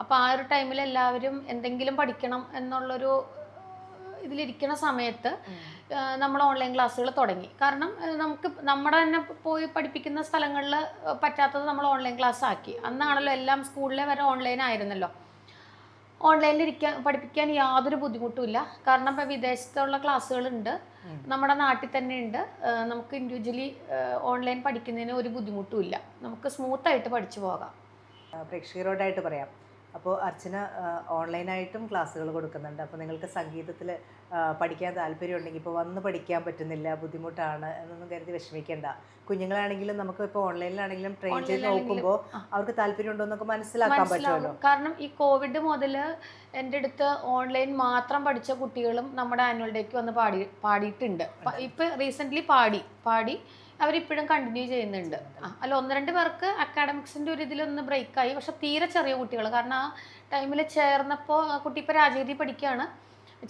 അപ്പോൾ ആ ഒരു ടൈമിൽ എല്ലാവരും എന്തെങ്കിലും പഠിക്കണം എന്നുള്ളൊരു ഇതിലിരിക്കുന്ന സമയത്ത് നമ്മൾ ഓൺലൈൻ ക്ലാസ്സുകൾ തുടങ്ങി. കാരണം നമുക്ക് നമ്മുടെ തന്നെ പോയി പഠിപ്പിക്കുന്ന സ്ഥലങ്ങളിൽ പറ്റാത്തത് നമ്മൾ ഓൺലൈൻ ക്ലാസ് ആക്കി. അന്നാണല്ലോ എല്ലാം സ്കൂളിലെ വരെ ഓൺലൈൻ ആയിരുന്നല്ലോ. ഓൺലൈനിൽ പഠിപ്പിക്കാൻ യാതൊരു ബുദ്ധിമുട്ടുമില്ല. കാരണം ഇപ്പോൾ വിദേശത്തുള്ള ക്ലാസ്സുകളുണ്ട്, നമ്മുടെ നാട്ടിൽ തന്നെ ഉണ്ട്. നമുക്ക് ഇൻഡിവിജ്വലി ഓൺലൈൻ പഠിക്കുന്നതിന് ഒരു ബുദ്ധിമുട്ടുമില്ല. നമുക്ക് സ്മൂത്തായിട്ട് പഠിച്ചു പോകാം. പ്രേക്ഷകരോടായിട്ട് പറയാം, അപ്പോൾ അർച്ചന ഓൺലൈനായിട്ടും ക്ലാസ്സുകൾ കൊടുക്കുന്നുണ്ട്. അപ്പോൾ നിങ്ങൾക്ക് സംഗീതത്തിൽ പഠിക്കാൻ താല്പര്യം ഉണ്ടെങ്കിൽ ഇപ്പോൾ വന്ന് പഠിക്കാൻ പറ്റുന്നില്ല, ബുദ്ധിമുട്ടാണ് എന്നൊന്നും കരുതി വിഷമിക്കേണ്ട. കുഞ്ഞുങ്ങളാണെങ്കിലും നമുക്ക് ഇപ്പോൾ ഓൺലൈനിലാണെങ്കിലും ട്രെയിൻ ചെയ്ത് നോക്കുമ്പോൾ അവർക്ക് താല്പര്യം ഉണ്ടോ എന്നൊക്കെ മനസ്സിലാക്കാൻ പറ്റുമല്ലോ. കാരണം ഈ കോവിഡ് മുതൽ എൻ്റെ അടുത്ത് ഓൺലൈൻ മാത്രം പഠിച്ച കുട്ടികളും നമ്മുടെ ആനുവൽ ഡേക്ക് വന്ന് പാടിയിട്ടുണ്ട്. ഇപ്പം റീസെൻ്റ്ലി പാടി അവരിപ്പോഴും കണ്ടിന്യൂ ചെയ്യുന്നുണ്ട്. അല്ല, 1-2 പേർക്ക് അക്കാഡമിക്സിൻ്റെ ഒരു ഇതിലൊന്ന് ബ്രേക്കായി. പക്ഷെ തീരെ ചെറിയ കുട്ടികൾ. കാരണം ആ ടൈമിൽ ചേർന്നപ്പോൾ കുട്ടി ഇപ്പോൾ രാജഗിരി പഠിക്കുകയാണ്.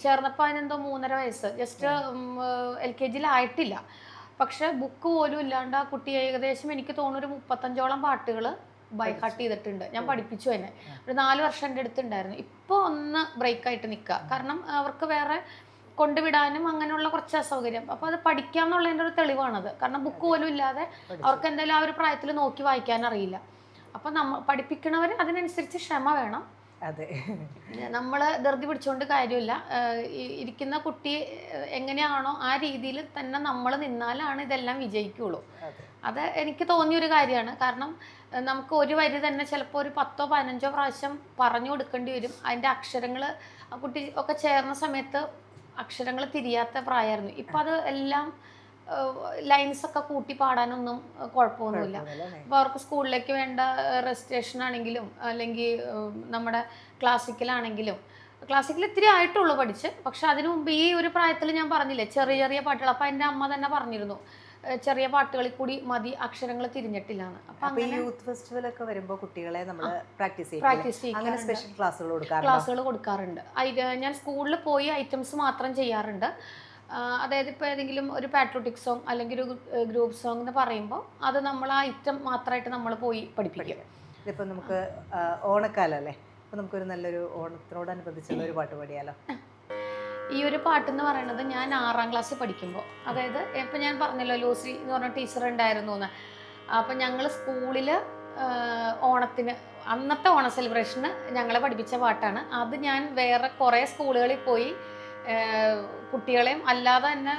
ചേർന്നപ്പോൾ അതിനെന്തോ 3.5 വയസ്സ്, ജസ്റ്റ് LKG-യിലായിട്ടില്ല. പക്ഷെ ബുക്ക് പോലും ഇല്ലാണ്ട് ആ കുട്ടി ഏകദേശം എനിക്ക് തോന്നുന്നു ഒരു 35ഓളം പാട്ടുകൾ ബൈ ഹാർട്ട് ചെയ്തിട്ടുണ്ട്. ഞാൻ പഠിപ്പിച്ചു തന്നെ. ഒരു 4 വർഷം എൻ്റെ അടുത്തുണ്ടായിരുന്നു. ഇപ്പോൾ ഒന്ന് ബ്രേക്കായിട്ട് നിൽക്കുക. കാരണം അവർക്ക് വേറെ കൊണ്ടുവിടാനും അങ്ങനെയുള്ള കുറച്ച് അസൗകര്യം. അപ്പോൾ അത് പഠിക്കാം എന്നുള്ളതിൻ്റെ ഒരു തെളിവാണത്. കാരണം ബുക്ക് പോലും ഇല്ലാതെ അവർക്ക് എന്തായാലും ആ ഒരു പ്രായത്തിൽ നോക്കി വായിക്കാൻ അറിയില്ല. അപ്പം പഠിപ്പിക്കണവർ അതിനനുസരിച്ച് ക്ഷമ വേണം. അതെ, നമ്മൾ ധൃതി പിടിച്ചുകൊണ്ട് കാര്യമില്ല. ഇരിക്കുന്ന കുട്ടി എങ്ങനെയാണോ ആ രീതിയിൽ തന്നെ നമ്മൾ നിന്നാലാണ് ഇതെല്ലാം വിജയിക്കുള്ളൂ. അത് എനിക്ക് തോന്നിയൊരു കാര്യമാണ്. കാരണം നമുക്ക് ഒരു വരി തന്നെ ചിലപ്പോൾ ഒരു 10ഓ 15ഓ പ്രാവശ്യം പറഞ്ഞു കൊടുക്കേണ്ടി വരും. അതിൻ്റെ അക്ഷരങ്ങൾ ആ കുട്ടി ഒക്കെ ചേർന്ന സമയത്ത് അക്ഷരങ്ങൾ തിരിയാത്ത പ്രായമായിരുന്നു. ഇപ്പം അത് എല്ലാം ലൈൻസ് ഒക്കെ കൂട്ടി പാടാനൊന്നും കുഴപ്പമൊന്നുമില്ല. അപ്പോൾ അവർക്ക് സ്കൂളിലേക്ക് വേണ്ട റെസിറ്റേഷൻ ആണെങ്കിലും അല്ലെങ്കിൽ നമ്മുടെ ക്ലാസിക്കലാണെങ്കിലും, ക്ലാസിക്കൽ ഇത്തിരി ആയിട്ടുള്ളൂ പഠിച്ച്. പക്ഷെ അതിനു മുമ്പ് ഈ ഒരു പ്രായത്തിൽ ഞാൻ പറഞ്ഞില്ലേ ചെറിയ ചെറിയ പാട്ടുകൾ. അപ്പം എൻ്റെ അമ്മ തന്നെ പറഞ്ഞിരുന്നു ചെറിയ പാട്ടുകളിൽ കൂടി മതി, അക്ഷരങ്ങൾ തിരിഞ്ഞിട്ടില്ലാന്ന്. അപ്പൊ ഈ യൂത്ത് ഫെസ്റ്റിവൽ ഒക്കെ വരുമ്പോൾ കുട്ടികളെ നമ്മൾ പ്രാക്ടീസ് അങ്ങനെ സ്പെഷ്യൽ ക്ലാസ്സുകൾ കൊടുക്കാറുണ്ട്. ഞാൻ സ്കൂളിൽ പോയി ഐറ്റംസ് മാത്രം ചെയ്യാറുണ്ട്. അതായത് ഇപ്പോൾ ഏതെങ്കിലും ഒരു പാട്രിയോട്ടിക് സോങ് അല്ലെങ്കിൽ ഒരു ഗ്രൂപ്പ് സോങ് എന്ന് പറയുമ്പോൾ അത് നമ്മൾ ആ ഐറ്റം മാത്രമായിട്ട് നമ്മൾ പോയി പഠിപ്പിക്കും. ഇതിപ്പോൾ നമുക്ക് ഓണക്കാലം അല്ലേ, അപ്പോൾ നമുക്കൊരു നല്ലൊരു ഓണത്തിനോടനുബന്ധിച്ചുള്ള ഒരു പാട്ട് പാടിയാലോ? ഈ ഒരു പാട്ടെന്ന് പറയുന്നത് ഞാൻ 6ാം ക്ലാസ്സിൽ പഠിക്കുമ്പോൾ, അതായത് ഇപ്പം ഞാൻ പറഞ്ഞല്ലോ ലൂസി എന്ന് പറഞ്ഞ ടീച്ചർ ഉണ്ടായിരുന്നു എന്ന്. അപ്പം ഞങ്ങൾ സ്കൂളിൽ ഓണത്തിന് അന്നത്തെ ഓണ സെലിബ്രേഷന് ഞങ്ങളെ പഠിപ്പിച്ച പാട്ടാണ് അത്. ഞാൻ വേറെ കുറേ സ്കൂളുകളിൽ പോയി കുട്ടികളെയും അല്ലാതെ തന്നെ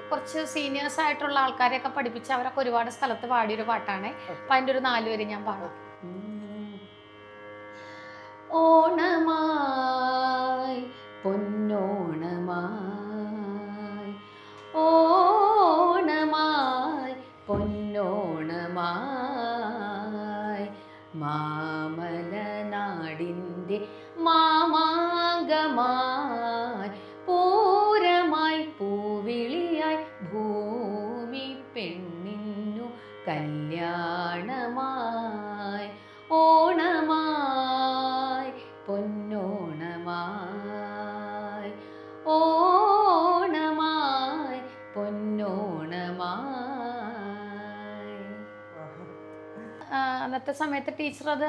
കുറച്ച് സീനിയേഴ്സ് ആയിട്ടുള്ള ആൾക്കാരെയൊക്കെ പഠിപ്പിച്ച് അവരൊക്കെ ഒരുപാട് സ്ഥലത്ത് പാടിയൊരു പാട്ടാണ്. അപ്പം അതിൻ്റെ ഒരു 4 വരി ഞാൻ പാടാം. ഓണമായി പൊന്നോണമായി, ഓണമായി പൊന്നോണമായി, മാമലനാടിൻ്റെ മാമാങ്കമായി, പൂരമായി പൂവിളിയായി ഭൂമി പെണ്ണിന്നു കല്യാണമായി, ഓണമായി പൊന്നോണമായി, ഓണമായി പൊന്നോണമായി. അന്നത്തെ സമയത്ത് ടീച്ചർ അത്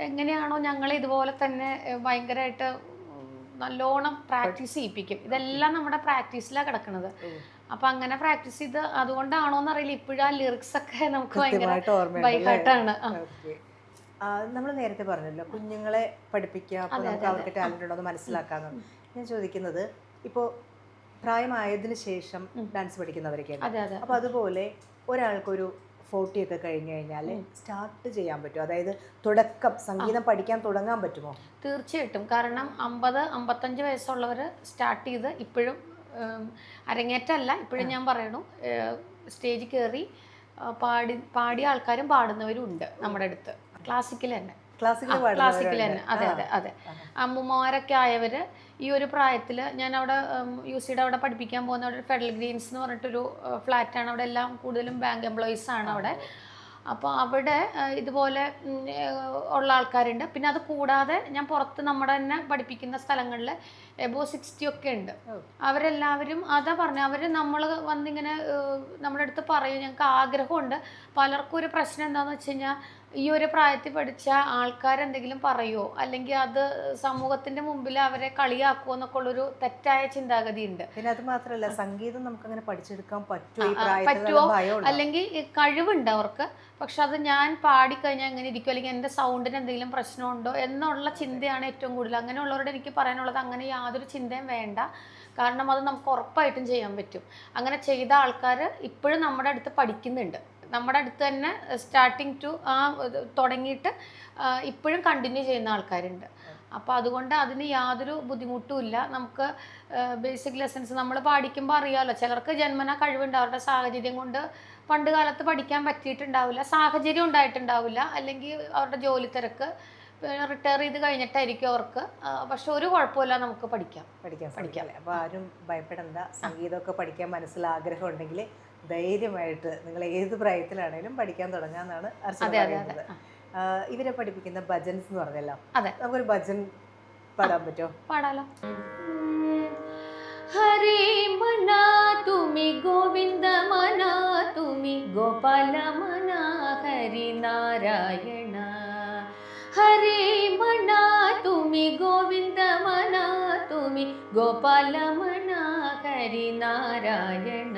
എങ്ങനെയാണോ ഞങ്ങളെ ഇതുപോലെ തന്നെ ഭയങ്കരമായിട്ട് നല്ലോണം പ്രാക്ടീസ് ചെയ്യിപ്പിക്കും. ഇതെല്ലാം നമ്മുടെ പ്രാക്ടീസിലാണ് കിടക്കുന്നത്. അപ്പം അങ്ങനെ പ്രാക്ടീസ് ചെയ്ത് അതുകൊണ്ടാണോ എന്നറിയില്ല ഇപ്പോഴും ആ ലിറിക്സ് ഒക്കെ നമുക്ക് ഭയങ്കര ബൈഹാർട്ടാണ്. നമ്മൾ നേരത്തെ പറഞ്ഞല്ലോ കുഞ്ഞുങ്ങളെ പഠിപ്പിക്കുക, അപ്പോൾ നമുക്ക് അവർക്ക് ടാലന്റ് ഉണ്ടോ എന്ന് മനസ്സിലാക്കാന്ന്. ഞാൻ ചോദിക്കുന്നത് ഇപ്പോൾ പ്രായമായതിനു ശേഷം ഡാൻസ് പഠിക്കുന്നവരൊക്കെയാണ്. അപ്പോൾ അതുപോലെ ഒരാൾക്കൊരു 40 ഒക്കെ കഴിഞ്ഞു കഴിഞ്ഞാൽ സ്റ്റാർട്ട് ചെയ്യാൻ പറ്റുമോ? അതായത് തുടക്കം സംഗീതം പഠിക്കാൻ തുടങ്ങാൻ പറ്റുമോ? തീർച്ചയായിട്ടും. കാരണം 50-55 വയസ്സുള്ളവർ സ്റ്റാർട്ട് ചെയ്ത് ഇപ്പോഴും അരങ്ങേറ്റമല്ല, ഇപ്പോഴും ഞാൻ പറയണു സ്റ്റേജിൽ കയറി പാടിയ ആൾക്കാരും പാടുന്നവരും ഉണ്ട് നമ്മുടെ അടുത്ത്. ക്ലാസിക്കൽ തന്നെ. അതെ അതെ അതെ. അമ്മമാരൊക്കെ ആയവർ ഈ ഒരു പ്രായത്തിൽ ഞാൻ അവിടെ യുസിയുടെ അവിടെ പഠിപ്പിക്കാൻ പോകുന്ന അവിടെ ഫെഡറൽ ഗ്രീൻസ് എന്ന് പറഞ്ഞിട്ടൊരു ഫ്ലാറ്റാണ്. അവിടെ എല്ലാം കൂടുതലും ബാങ്ക് എംപ്ലോയീസ് ആണ് അവിടെ. അപ്പോൾ അവിടെ ഇതുപോലെ ഉള്ള ആൾക്കാരുണ്ട്. പിന്നെ അത് കൂടാതെ ഞാൻ പുറത്ത് നമ്മുടെ തന്നെ പഠിപ്പിക്കുന്ന സ്ഥലങ്ങളിൽ എബോ 60 ഒക്കെ ഉണ്ട്. അവരെല്ലാവരും അതാ പറഞ്ഞു, അവർ നമ്മൾ വന്നിങ്ങനെ നമ്മുടെ അടുത്ത് പറയും ഞങ്ങൾക്ക് ആഗ്രഹമുണ്ട്. പലർക്കും ഒരു പ്രശ്നം എന്താണെന്ന് വെച്ച് കഴിഞ്ഞാൽ ഈ ഒരു പ്രായത്തിൽ പഠിച്ച ആൾക്കാരെന്തെങ്കിലും പറയുമോ അല്ലെങ്കിൽ അത് സമൂഹത്തിന്റെ മുമ്പിൽ അവരെ കളിയാക്കുമോ എന്നൊക്കെ ഉള്ളൊരു തെറ്റായ ചിന്താഗതി ഉണ്ട്. പിന്നെ അത് മാത്രമല്ല സംഗീതം നമുക്ക് അങ്ങനെ പഠിച്ചെടുക്കാൻ പറ്റുമോ അല്ലെങ്കിൽ കഴിവുണ്ട് അവർക്ക്, പക്ഷെ അത് ഞാൻ പാടിക്കഴിഞ്ഞാൽ എങ്ങനെ ഇരിക്കും അല്ലെങ്കിൽ എൻ്റെ സൗണ്ടിന് എന്തെങ്കിലും പ്രശ്നമുണ്ടോ എന്നുള്ള ചിന്തയാണ് ഏറ്റവും കൂടുതൽ. അങ്ങനെയുള്ളവരോട് എനിക്ക് പറയാനുള്ളത് അങ്ങനെ യാതൊരു ചിന്തയും വേണ്ട. കാരണം അത് നമുക്ക് ഉറപ്പായിട്ടും ചെയ്യാൻ പറ്റും. അങ്ങനെ ചെയ്ത ആൾക്കാർ ഇപ്പോഴും നമ്മുടെ അടുത്ത് പഠിക്കുന്നുണ്ട്. നമ്മുടെ അടുത്ത് തന്നെ സ്റ്റാർട്ടിങ് ടു തുടങ്ങിയിട്ട് ഇപ്പോഴും കണ്ടിന്യൂ ചെയ്യുന്ന ആൾക്കാരുണ്ട്. അപ്പോൾ അതുകൊണ്ട് അതിന് യാതൊരു ബുദ്ധിമുട്ടും ഇല്ല. നമുക്ക് ബേസിക് ലെസൺസ് നമ്മൾ പഠിക്കുമ്പോൾ അറിയാമല്ലോ, ചിലർക്ക് ജന്മനാ കഴിവുണ്ട്, അവരുടെ സാഹചര്യം കൊണ്ട് പണ്ട് കാലത്ത് പഠിക്കാൻ പറ്റിയിട്ടുണ്ടാവില്ല, സാഹചര്യം ഉണ്ടായിട്ടുണ്ടാവില്ല, അല്ലെങ്കിൽ അവരുടെ ജോലി തിരക്ക് റിട്ടയർ ചെയ്ത് കഴിഞ്ഞിട്ടായിരിക്കും അവർക്ക്. പക്ഷെ ഒരു കുഴപ്പമില്ല, നമുക്ക് പഠിക്കാം. അപ്പോൾ ആരും ഭയപ്പെടണ്ട. സംഗീതമൊക്കെ പഠിക്കാൻ മനസ്സിലാഗ്രഹം ഉണ്ടെങ്കിൽ ധൈര്യമായിട്ട് നിങ്ങൾ ഏത് പ്രായത്തിലാണേലും പഠിക്കാൻ തുടങ്ങാന്നാണ് അർച്ചന പറയുന്നത്. ഇവരെ പഠിപ്പിക്കുന്ന ഭജൻസ് എന്ന് പറഞ്ഞല്ലോ, നമുക്കൊരു ഭജൻ പാടാൻ പറ്റുമോ? പാടാലോ. ഹരേ മനാ തുമി ഗോവിന്ദ മനാ തുമി ഗോപാല മനാ ഹരി നാരായണ. ഹരേ മനാ തുമി ഗോവിന്ദ മനാ തുമി ഗോപാല മനാ ഹരി നാരായണ.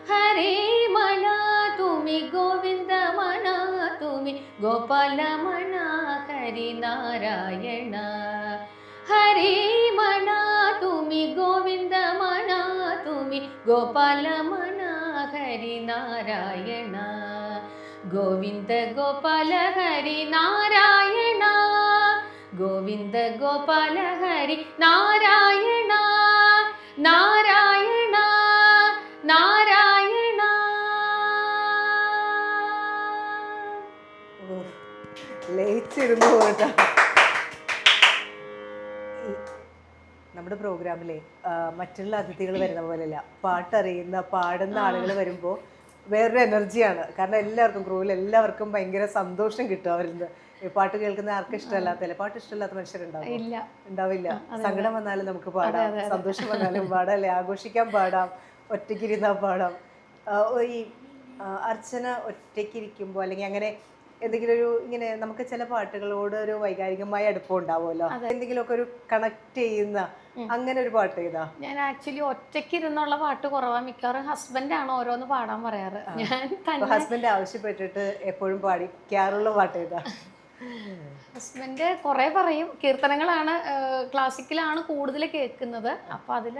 ഹരേ മനാ തുമി ഗോവിന്ദ മനാ തുമി ഗോപാല മനാ ഹരി നാരായണ. ഹരേ മനാ തുമി ഗോവിന്ദ മനാ തുമി ഗോപാല മനാ ഹരി നാരായണ. ഗോവിന്ദ ഗോപാല ഹരി നാരായണ. ഗോവിന്ദ ഗോപാല ഹരി നാരായണ. നാരായണ നാരായണ. ലയിച്ചിരുന്നു പോട്ടാ. നമ്മുടെ പ്രോഗ്രാമിലെ മറ്റുള്ള അതിഥികൾ വരുന്ന പോലെയല്ല, പാട്ടറിയുന്ന പാടുന്ന ആളുകൾ വരുമ്പോൾ വേറൊരു എനർജിയാണ്. കാരണം എല്ലാവർക്കും ക്രൂവിൽ എല്ലാവർക്കും ഭയങ്കര സന്തോഷം കിട്ടും അവരിൽ നിന്ന്. ഈ പാട്ട് കേൾക്കുന്ന ആർക്കും ഇഷ്ടമല്ലാത്തല്ലേ? പാട്ട് ഇഷ്ടമല്ലാത്ത മനുഷ്യരുണ്ടാവും? ഇല്ല. ഉണ്ടാവില്ല. സങ്കടം വന്നാലും നമുക്ക് പാടാം, സന്തോഷം വന്നാലും പാടാം അല്ലേ? ആഘോഷിക്കാൻ പാടാം, ഒറ്റയ്ക്കിരുന്നാൽ പാടാം. ഈ അർച്ചന ഒറ്റയ്ക്കിരിക്കുമ്പോൾ അല്ലെങ്കിൽ അങ്ങനെ എന്തെങ്കിലും ഒരു ഇങ്ങനെ നമുക്ക് ചില പാട്ടുകളോട് ഒരു വൈകാരികമായ അടുപ്പം ഉണ്ടാവുമല്ലോ, എന്തെങ്കിലുമൊക്കെ ഒരു കണക്ട് ചെയ്യുന്ന അങ്ങനെ ഒരു പാട്ട് ഏതാ? ഞാൻ ആക്ച്വലി ഒറ്റയ്ക്ക് ഇരുന്നുള്ള പാട്ട് കുറവാ. മിക്കവാറും ഹസ്ബൻഡാണ് ഓരോന്ന് പാടാൻ പറയാറ്. ഞാൻ തന്നെ ഹസ്ബൻഡ് ആവശ്യപ്പെട്ടിട്ട് എപ്പോഴും പാടിക്കാറുള്ള പാട്ട് ഏതാ? ഹസ്ബൻഡ് കുറേ പറയും. കീർത്തനങ്ങളാണ്, ക്ലാസിക്കലാണ് കൂടുതൽ കേൾക്കുന്നത്. അപ്പം അതിൽ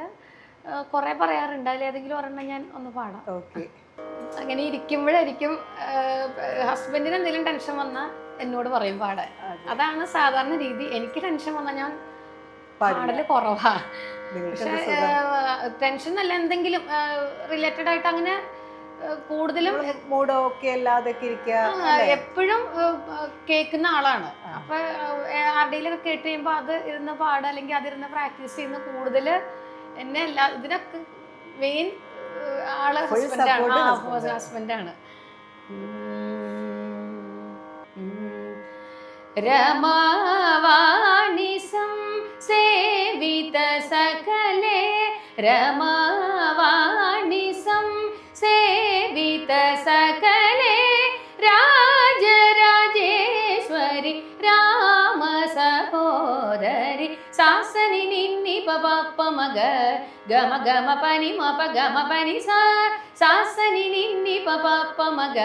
കുറേ പറയാറുണ്ട്. അതിലേതെങ്കിലും ഒരെണ്ണം ഞാൻ ഒന്ന് പാടാം. ഓക്കെ. അങ്ങനെ ഇരിക്കുമ്പോഴായിരിക്കും ഹസ്ബൻഡിന് എന്തെങ്കിലും ടെൻഷൻ വന്നാൽ എന്നോട് പറയും പാടാൻ. അതാണ് സാധാരണ രീതി. എനിക്ക് ടെൻഷൻ വന്നാൽ ഞാൻ പാടല് കുറവാ. പക്ഷെ ടെൻഷൻ അല്ല, എന്തെങ്കിലും റിലേറ്റഡ് ആയിട്ട് അങ്ങനെ കൂടുതലും മൂഡൊക്കെ അല്ലാതെ എപ്പോഴും കേൾക്കുന്ന ആളാണ്. അപ്പൊ ആരുടെയിലൊക്കെ കേട്ട് കഴിയുമ്പോൾ അത് ഇരുന്ന് പാടുക അല്ലെങ്കിൽ അതിരുന്ന് പ്രാക്ടീസ് ചെയ്യുന്ന കൂടുതൽ എന്നെ ഇതിനൊക്കെ മെയിൻ ആള് ഹസ്ബൻഡാണ്. രമാവാണിസം സേവിത സകലേ രമാവാണിസം സേവിത സകലേ രാജരാജേശ്വരി രാമ സഹോദരി സാസനി നിന്നി പപ മഗ ഗമ ഗമ പനി മപ ഗമ പനി സാസനി നിന്നി പപ മഗ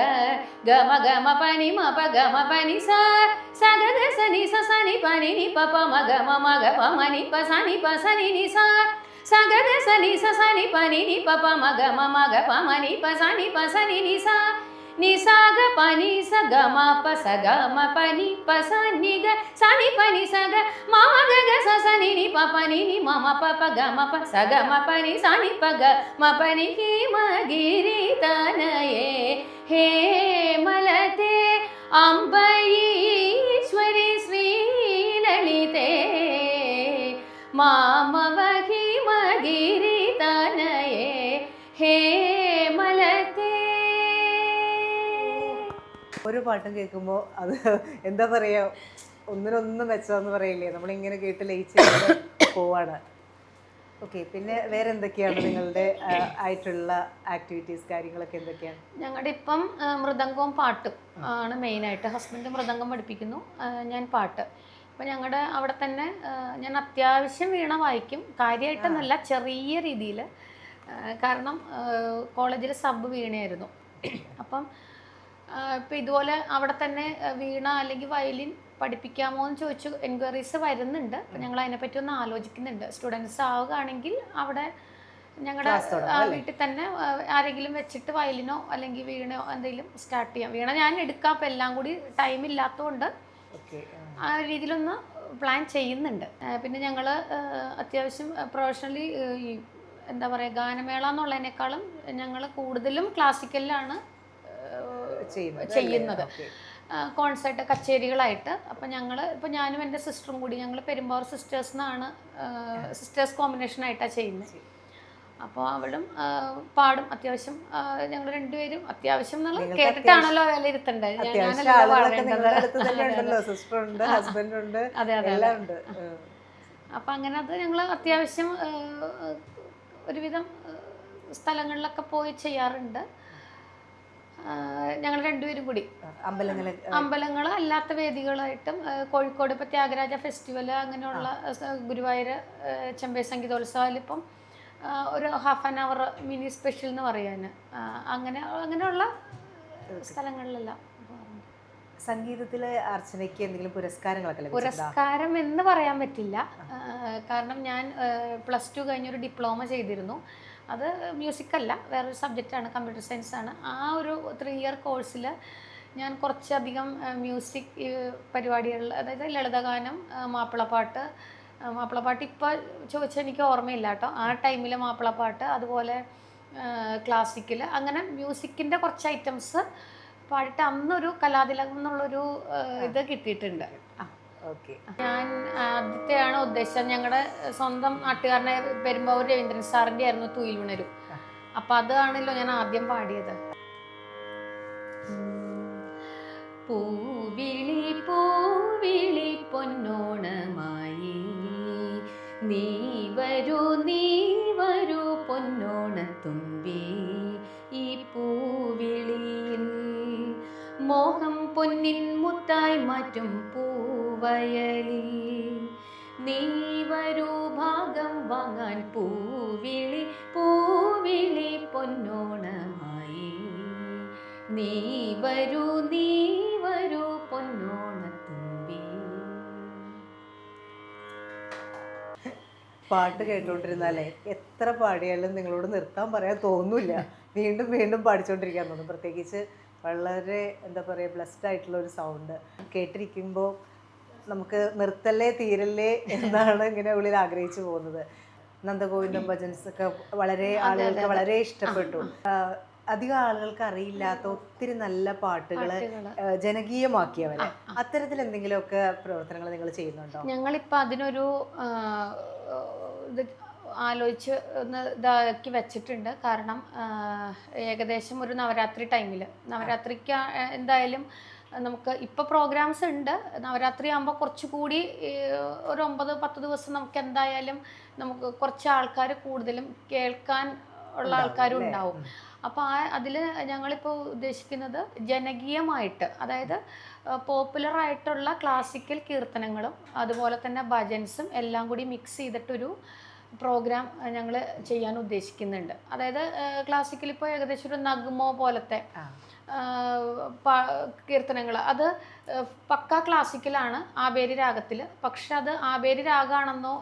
ഗമ ഗമ പനി മപ ഗമ പനി സഗഗ സനി സനി പനി നി പപ മഗ മഗ പമനി പസനി പസനി നി സഗഗ സനി സനി പനി നി പപ മഗ മഗ പമനി പസനി പസനി നി നിസാഗ പനി സ ഗമ പ സ ഗമ പനി പ സ നി ഗ സനി പനി സ ഗ മമ ഗ ഗ സ സ നി നി പ പ നി നി മമ പ പ ഗമ പ സ ഗമ പനി സ നി പ ഗ മ പ നി ഹിമഗിരി തനയേ ഹേ മലതേ അംബരീശ്വരി ശ്രീലളിതേ മാമവ ഹിമഗിരി തനയേ ഹേ മലതേ. ഒരു പാട്ടും കേൾക്കുമ്പോൾ അത് എന്താ പറയുക, ഒന്നിനൊന്നും മെച്ചമെന്ന് പറയില്ലേ, നമ്മളിങ്ങനെ കേട്ട് ലയിച്ച് പോവാണ്. ഓക്കെ. പിന്നെ വേറെ എന്തൊക്കെയാണ് നിങ്ങളുടെ ആയിട്ടുള്ള ആക്ടിവിറ്റീസ്, കാര്യങ്ങളൊക്കെ എന്തൊക്കെയാണ്? ഞങ്ങളുടെ ഇപ്പം മൃദംഗവും പാട്ടും ആണ് മെയിനായിട്ട്. ഹസ്ബൻഡ് മൃദംഗം പഠിപ്പിക്കുന്നു, ഞാൻ പാട്ട്. അപ്പം ഞങ്ങളുടെ അവിടെ തന്നെ ഞാൻ അത്യാവശ്യം വീണ വായിക്കും. കാര്യമായിട്ടെന്നല്ല, ചെറിയ രീതിയിൽ. കാരണം കോളേജിൽ സബ് വീണയായിരുന്നു. അപ്പം ഇപ്പം ഇതുപോലെ അവിടെ തന്നെ വീണ അല്ലെങ്കിൽ വയലിൻ പഠിപ്പിക്കാമോ എന്ന് ചോദിച്ചു എൻക്വയറീസ് വരുന്നുണ്ട്. അപ്പം ഞങ്ങൾ അതിനെപ്പറ്റി ഒന്ന് ആലോചിക്കുന്നുണ്ട്. സ്റ്റുഡൻസ് ആവുകയാണെങ്കിൽ അവിടെ ഞങ്ങളുടെ വീട്ടിൽ തന്നെ ആരെങ്കിലും വെച്ചിട്ട് വയലിനോ അല്ലെങ്കിൽ വീണയോ എന്തെങ്കിലും സ്റ്റാർട്ട് ചെയ്യാം. വീണ ഞാൻ എടുക്കാം. അപ്പം എല്ലാം കൂടി ടൈം ഇല്ലാത്തതുകൊണ്ട് ആ രീതിയിലൊന്ന് പ്ലാൻ ചെയ്യുന്നുണ്ട്. പിന്നെ ഞങ്ങൾ അത്യാവശ്യം പ്രൊഫഷണലി എന്താ പറയുക, ഗാനമേള എന്നുള്ളതിനേക്കാളും ഞങ്ങൾ കൂടുതലും ക്ലാസിക്കലിലാണ് ചെയ്യുന്നത്, കോൺസേർട്ട് കച്ചേരികളായിട്ട്. അപ്പം ഞങ്ങൾ ഇപ്പം ഞാനും എൻ്റെ സിസ്റ്ററും കൂടി ഞങ്ങൾ പെരുമ്പാവൂർ സിസ്റ്റേഴ്സ് എന്നാണ്, സിസ്റ്റേഴ്സ് കോമ്പിനേഷനായിട്ടാണ് ചെയ്യുന്നത്. അപ്പോൾ അവളും പാടും അത്യാവശ്യം. ഞങ്ങൾ രണ്ടുപേരും അത്യാവശ്യം എന്നുള്ള കേട്ടിട്ടാണല്ലോ വിലയിരുത്തേണ്ടത്. അപ്പം അങ്ങനെ അത് ഞങ്ങൾ അത്യാവശ്യം ഒരുവിധം സ്ഥലങ്ങളിലൊക്കെ പോയി ചെയ്യാറുണ്ട്. ഞങ്ങൾ രണ്ടുപേരും കൂടി അമ്പലങ്ങൾ അല്ലാത്ത വേദികളായിട്ടും കോഴിക്കോട് ഇപ്പോൾ ത്യാഗരാജ ഫെസ്റ്റിവൽ അങ്ങനെയുള്ള ഗുരുവായൂർ ചെമ്പൈ സംഗീതോത്സവത്തിൽ ഇപ്പം ഒരു half an hour mini special എന്ന് പറയാൻ അങ്ങനെയുള്ള സ്ഥലങ്ങളിലെല്ലാം. സംഗീതത്തിലെ അർച്ചനയ്ക്ക് എന്തെങ്കിലും പുരസ്കാരങ്ങളൊക്കെ? പുരസ്കാരം എന്ന് പറയാൻ പറ്റില്ല. കാരണം ഞാൻ +2 കഴിഞ്ഞൊരു ഡിപ്ലോമ ചെയ്തിരുന്നു. അത് മ്യൂസിക്കല്ല, വേറൊരു സബ്ജക്റ്റാണ്, കമ്പ്യൂട്ടർ സയൻസ് ആണ്. ആ ഒരു 3 ഇയർ കോഴ്സിൽ ഞാൻ കുറച്ചധികം മ്യൂസിക് പരിപാടികളിൽ, അതായത് ലളിതഗാനം, മാപ്പിളപ്പാട്ട് ഇപ്പോൾ ചോദിച്ചാൽ എനിക്ക് ഓർമ്മയില്ല കേട്ടോ. ആ ടൈമിൽ മാപ്പിളപ്പാട്ട്, അതുപോലെ ക്ലാസിക്കൽ, അങ്ങനെ മ്യൂസിക്കിൻ്റെ കുറച്ച് ഐറ്റംസ് പാടിയിട്ട് അന്നൊരു കലാതിലകം എന്നുള്ളൊരു ഇത് കിട്ടിയിട്ടുണ്ട്. ഞാൻ ആദ്യത്തെയാണ് ഉദ്ദേശിച്ചത്. ഞങ്ങളുടെ സ്വന്തം നാട്ടുകാരനെ പെരുമ്പാവൂർ രവീന്ദ്രൻ സാറിൻ്റെ ആയിരുന്നു തുയിൽ ഉണരും. അപ്പം അതാണല്ലോ ഞാൻ ആദ്യം പാടിയത്. പൂവിൻ പൂവിളി പൊന്നോണമായി നീ വരൂ പൊന്നോണത്തുമ്പി ഈ പൂവിളിയിൽ മോഹം പൊന്നിൻ മുത്തായി മാറ്റും പൂവയലിൽ നീ വരൂ ഭാഗം വാങ്ങാൻ പൂവിളി പൊന്നോണമായി നീ വരൂ പൊന്നോണത്തുമ്പി. പാട്ട് കേട്ടോണ്ടിരുന്നാലേ എത്ര പാടിയാലും നിങ്ങളോട് നിർത്താൻ പറയാൻ തോന്നില്ല. വീണ്ടും വീണ്ടും പാടിച്ചോണ്ടിരിക്കാൻ തോന്നും. പ്രത്യേകിച്ച് വളരെ എന്താ പറയുക ബ്ലെസ്ഡ് ആയിട്ടുള്ള ഒരു സൗണ്ട് കേട്ടിരിക്കുമ്പോൾ നമുക്ക് നിർത്തല്ലേ തീരല്ലേ എന്നാണ് ഇങ്ങനെ ഉള്ളിൽ ആഗ്രഹിച്ചു പോകുന്നത്. നന്ദഗോവിന്ദം ഭജൻസ് ഒക്കെ വളരെ ആളുകൾക്ക് വളരെ ഇഷ്ടപ്പെട്ടു. അധികം ആളുകൾക്ക് അറിയില്ലാത്ത ഒത്തിരി നല്ല പാട്ടുകൾ ജനകീയമാക്കിയവരെ അത്തരത്തിൽ എന്തെങ്കിലുമൊക്കെ പ്രവർത്തനങ്ങൾ നിങ്ങൾ ചെയ്യുന്നുണ്ടോ? ഞങ്ങളിപ്പോൾ അതിനൊരു ഇത് ആലോചിച്ച് ഒന്ന് ഇതാക്കി വെച്ചിട്ടുണ്ട്. കാരണം ഏകദേശം ഒരു നവരാത്രി ടൈമിൽ നവരാത്രിക്ക് എന്തായാലും നമുക്ക് ഇപ്പോൾ പ്രോഗ്രാംസ് ഉണ്ട്. നവരാത്രി ആകുമ്പോൾ കുറച്ചുകൂടി ഒരു 9-10 ദിവസം നമുക്ക് എന്തായാലും നമുക്ക് കുറച്ച് ആൾക്കാർ കൂടുതലും കേൾക്കാൻ ഉള്ള ആൾക്കാരും ഉണ്ടാവും. അപ്പോൾ അതിൽ ഞങ്ങളിപ്പോൾ ഉദ്ദേശിക്കുന്നത് ജനകീയമായിട്ട്, അതായത് പോപ്പുലറായിട്ടുള്ള ക്ലാസിക്കൽ കീർത്തനങ്ങളും അതുപോലെ തന്നെ ഭജൻസും എല്ലാം കൂടി മിക്സ് ചെയ്തിട്ടൊരു പ്രോഗ്രാം ഞങ്ങൾ ചെയ്യാൻ ഉദ്ദേശിക്കുന്നുണ്ട്. അതായത് ക്ലാസിക്കൽ ഇപ്പോൾ ഏകദേശം ഒരു നഗ്മോ പോലത്തെ കീർത്തനങ്ങൾ, അത് പക്ക ക്ലാസിക്കലാണ് ആബേരി രാഗത്തിൽ. പക്ഷെ അത് ആബേരി രാഗമാണെന്നോ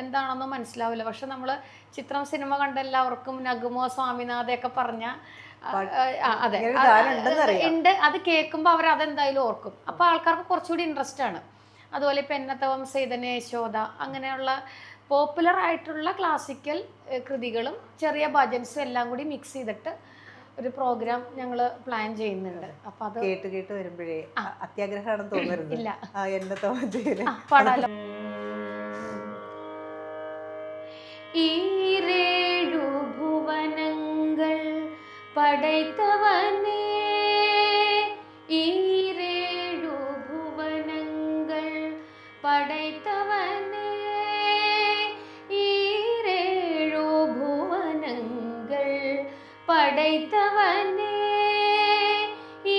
എന്താണെന്നോ മനസ്സിലാവില്ല. പക്ഷെ നമ്മൾ ചിത്രം സിനിമ കണ്ട എല്ലാവർക്കും നഗ്മോ സ്വാമിനാഥയൊക്കെ പറഞ്ഞ അതെ ഉണ്ട്. അത് കേൾക്കുമ്പോൾ അവർ അതെന്തായാലും ഓർക്കും. അപ്പോൾ ആൾക്കാർക്ക് കുറച്ചുകൂടി ഇൻട്രസ്റ്റ് ആണ്. അതുപോലെ ഇപ്പം എന്നത്തവം സേതനെ യശോദ അങ്ങനെയുള്ള പോപ്പുലർ ആയിട്ടുള്ള ക്ലാസിക്കൽ കൃതികളും ചെറിയ ഭജൻസും എല്ലാം കൂടി മിക്സ് ചെയ്തിട്ട് ഒരു പ്രോഗ്രാം ഞങ്ങൾ പ്ലാൻ ചെയ്യുന്നുണ്ട്. അപ്പൊ അത് കേട്ട് വരുമ്പോഴേ അത്യാഗ്രഹമാണെന്ന് തോന്നരുത്. ഇല്ല, എന്നത്തെ പാടാലോ. ഈരേഴു ഭുവനങ്ങൾ പടൈത്തവനേ, ഈരേഴു ഭുവനങ്ങൾ പടൈത്തവനേ, ഈരേഴു ഭുവനങ്ങൾ പടൈത്തവനേ,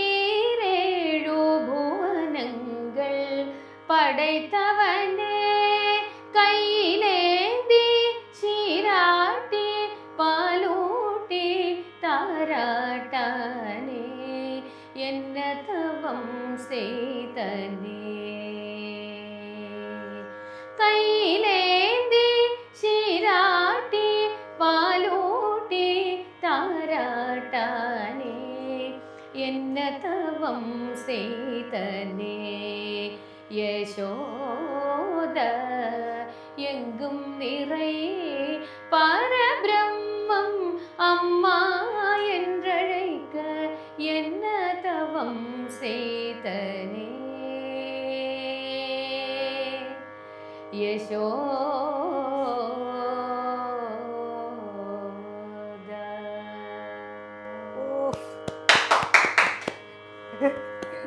ഈരേഴു ഭുവനങ്ങൾ പടൈത്തവനേ, കൈയിലേന്തി ശീരാട്ടി പാലൂട്ടി താരാട്ടാനേ എന്നതവം ചെയ്തനേ, കൈയിലേന്തി ശീരാട്ടി പാലൂട്ടി താരാട്ടാനേ എന്നതവം ചെയ്തനേ, യശോദ എങ്കും നിറയെ പരബ്രഹ്മം അമ്മ என்றழைக்க என்ன தவம் செய்தனே, യശോദ.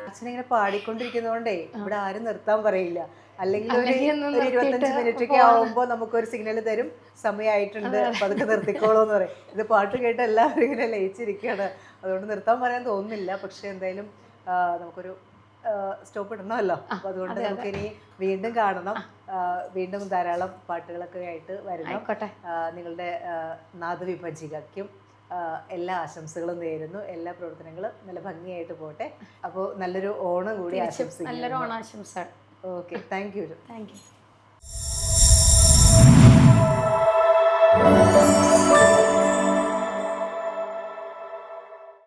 അച്ഛനിങ്ങനെ പാടിക്കൊണ്ടിരിക്കുന്നതുകൊണ്ടേ ഇവിടെ ആരും നിർത്താൻ പറയില്ല. അല്ലെങ്കിൽ ഒരു 25 മിനിറ്റ് ഒക്കെ ആവുമ്പോൾ നമുക്കൊരു സിഗ്നൽ തരും, സമയമായിട്ടുണ്ട്, അപ്പൊ അതൊക്കെ നിർത്തിക്കോളൂ എന്ന് പറയും. ഇത് പാട്ട് കേട്ട് എല്ലാവരും ഇങ്ങനെ ലയിച്ചിരിക്കുകയാണ്. അതുകൊണ്ട് നിർത്താൻ പറയാൻ തോന്നുന്നില്ല. പക്ഷെ എന്തായാലും നമുക്കൊരു സ്റ്റോപ്പ് ഇടണമല്ലോ. അപ്പൊ അതുകൊണ്ട് നമുക്കിനി വീണ്ടും കാണണം, വീണ്ടും ധാരാളം പാട്ടുകളൊക്കെ ആയിട്ട് വരണം. നിങ്ങളുടെ നാദവിഭജികയ്ക്കും എല്ലാ ആശംസകളും നേരുന്നു. എല്ലാ പ്രവർത്തനങ്ങളും നല്ല ഭംഗിയായിട്ട് പോട്ടെ. അപ്പോൾ നല്ലൊരു ഓണം കൂടി ആശംസിക്കുന്നു. നല്ലൊരു ഓണാശംസ. Okay, thank you. Thank U.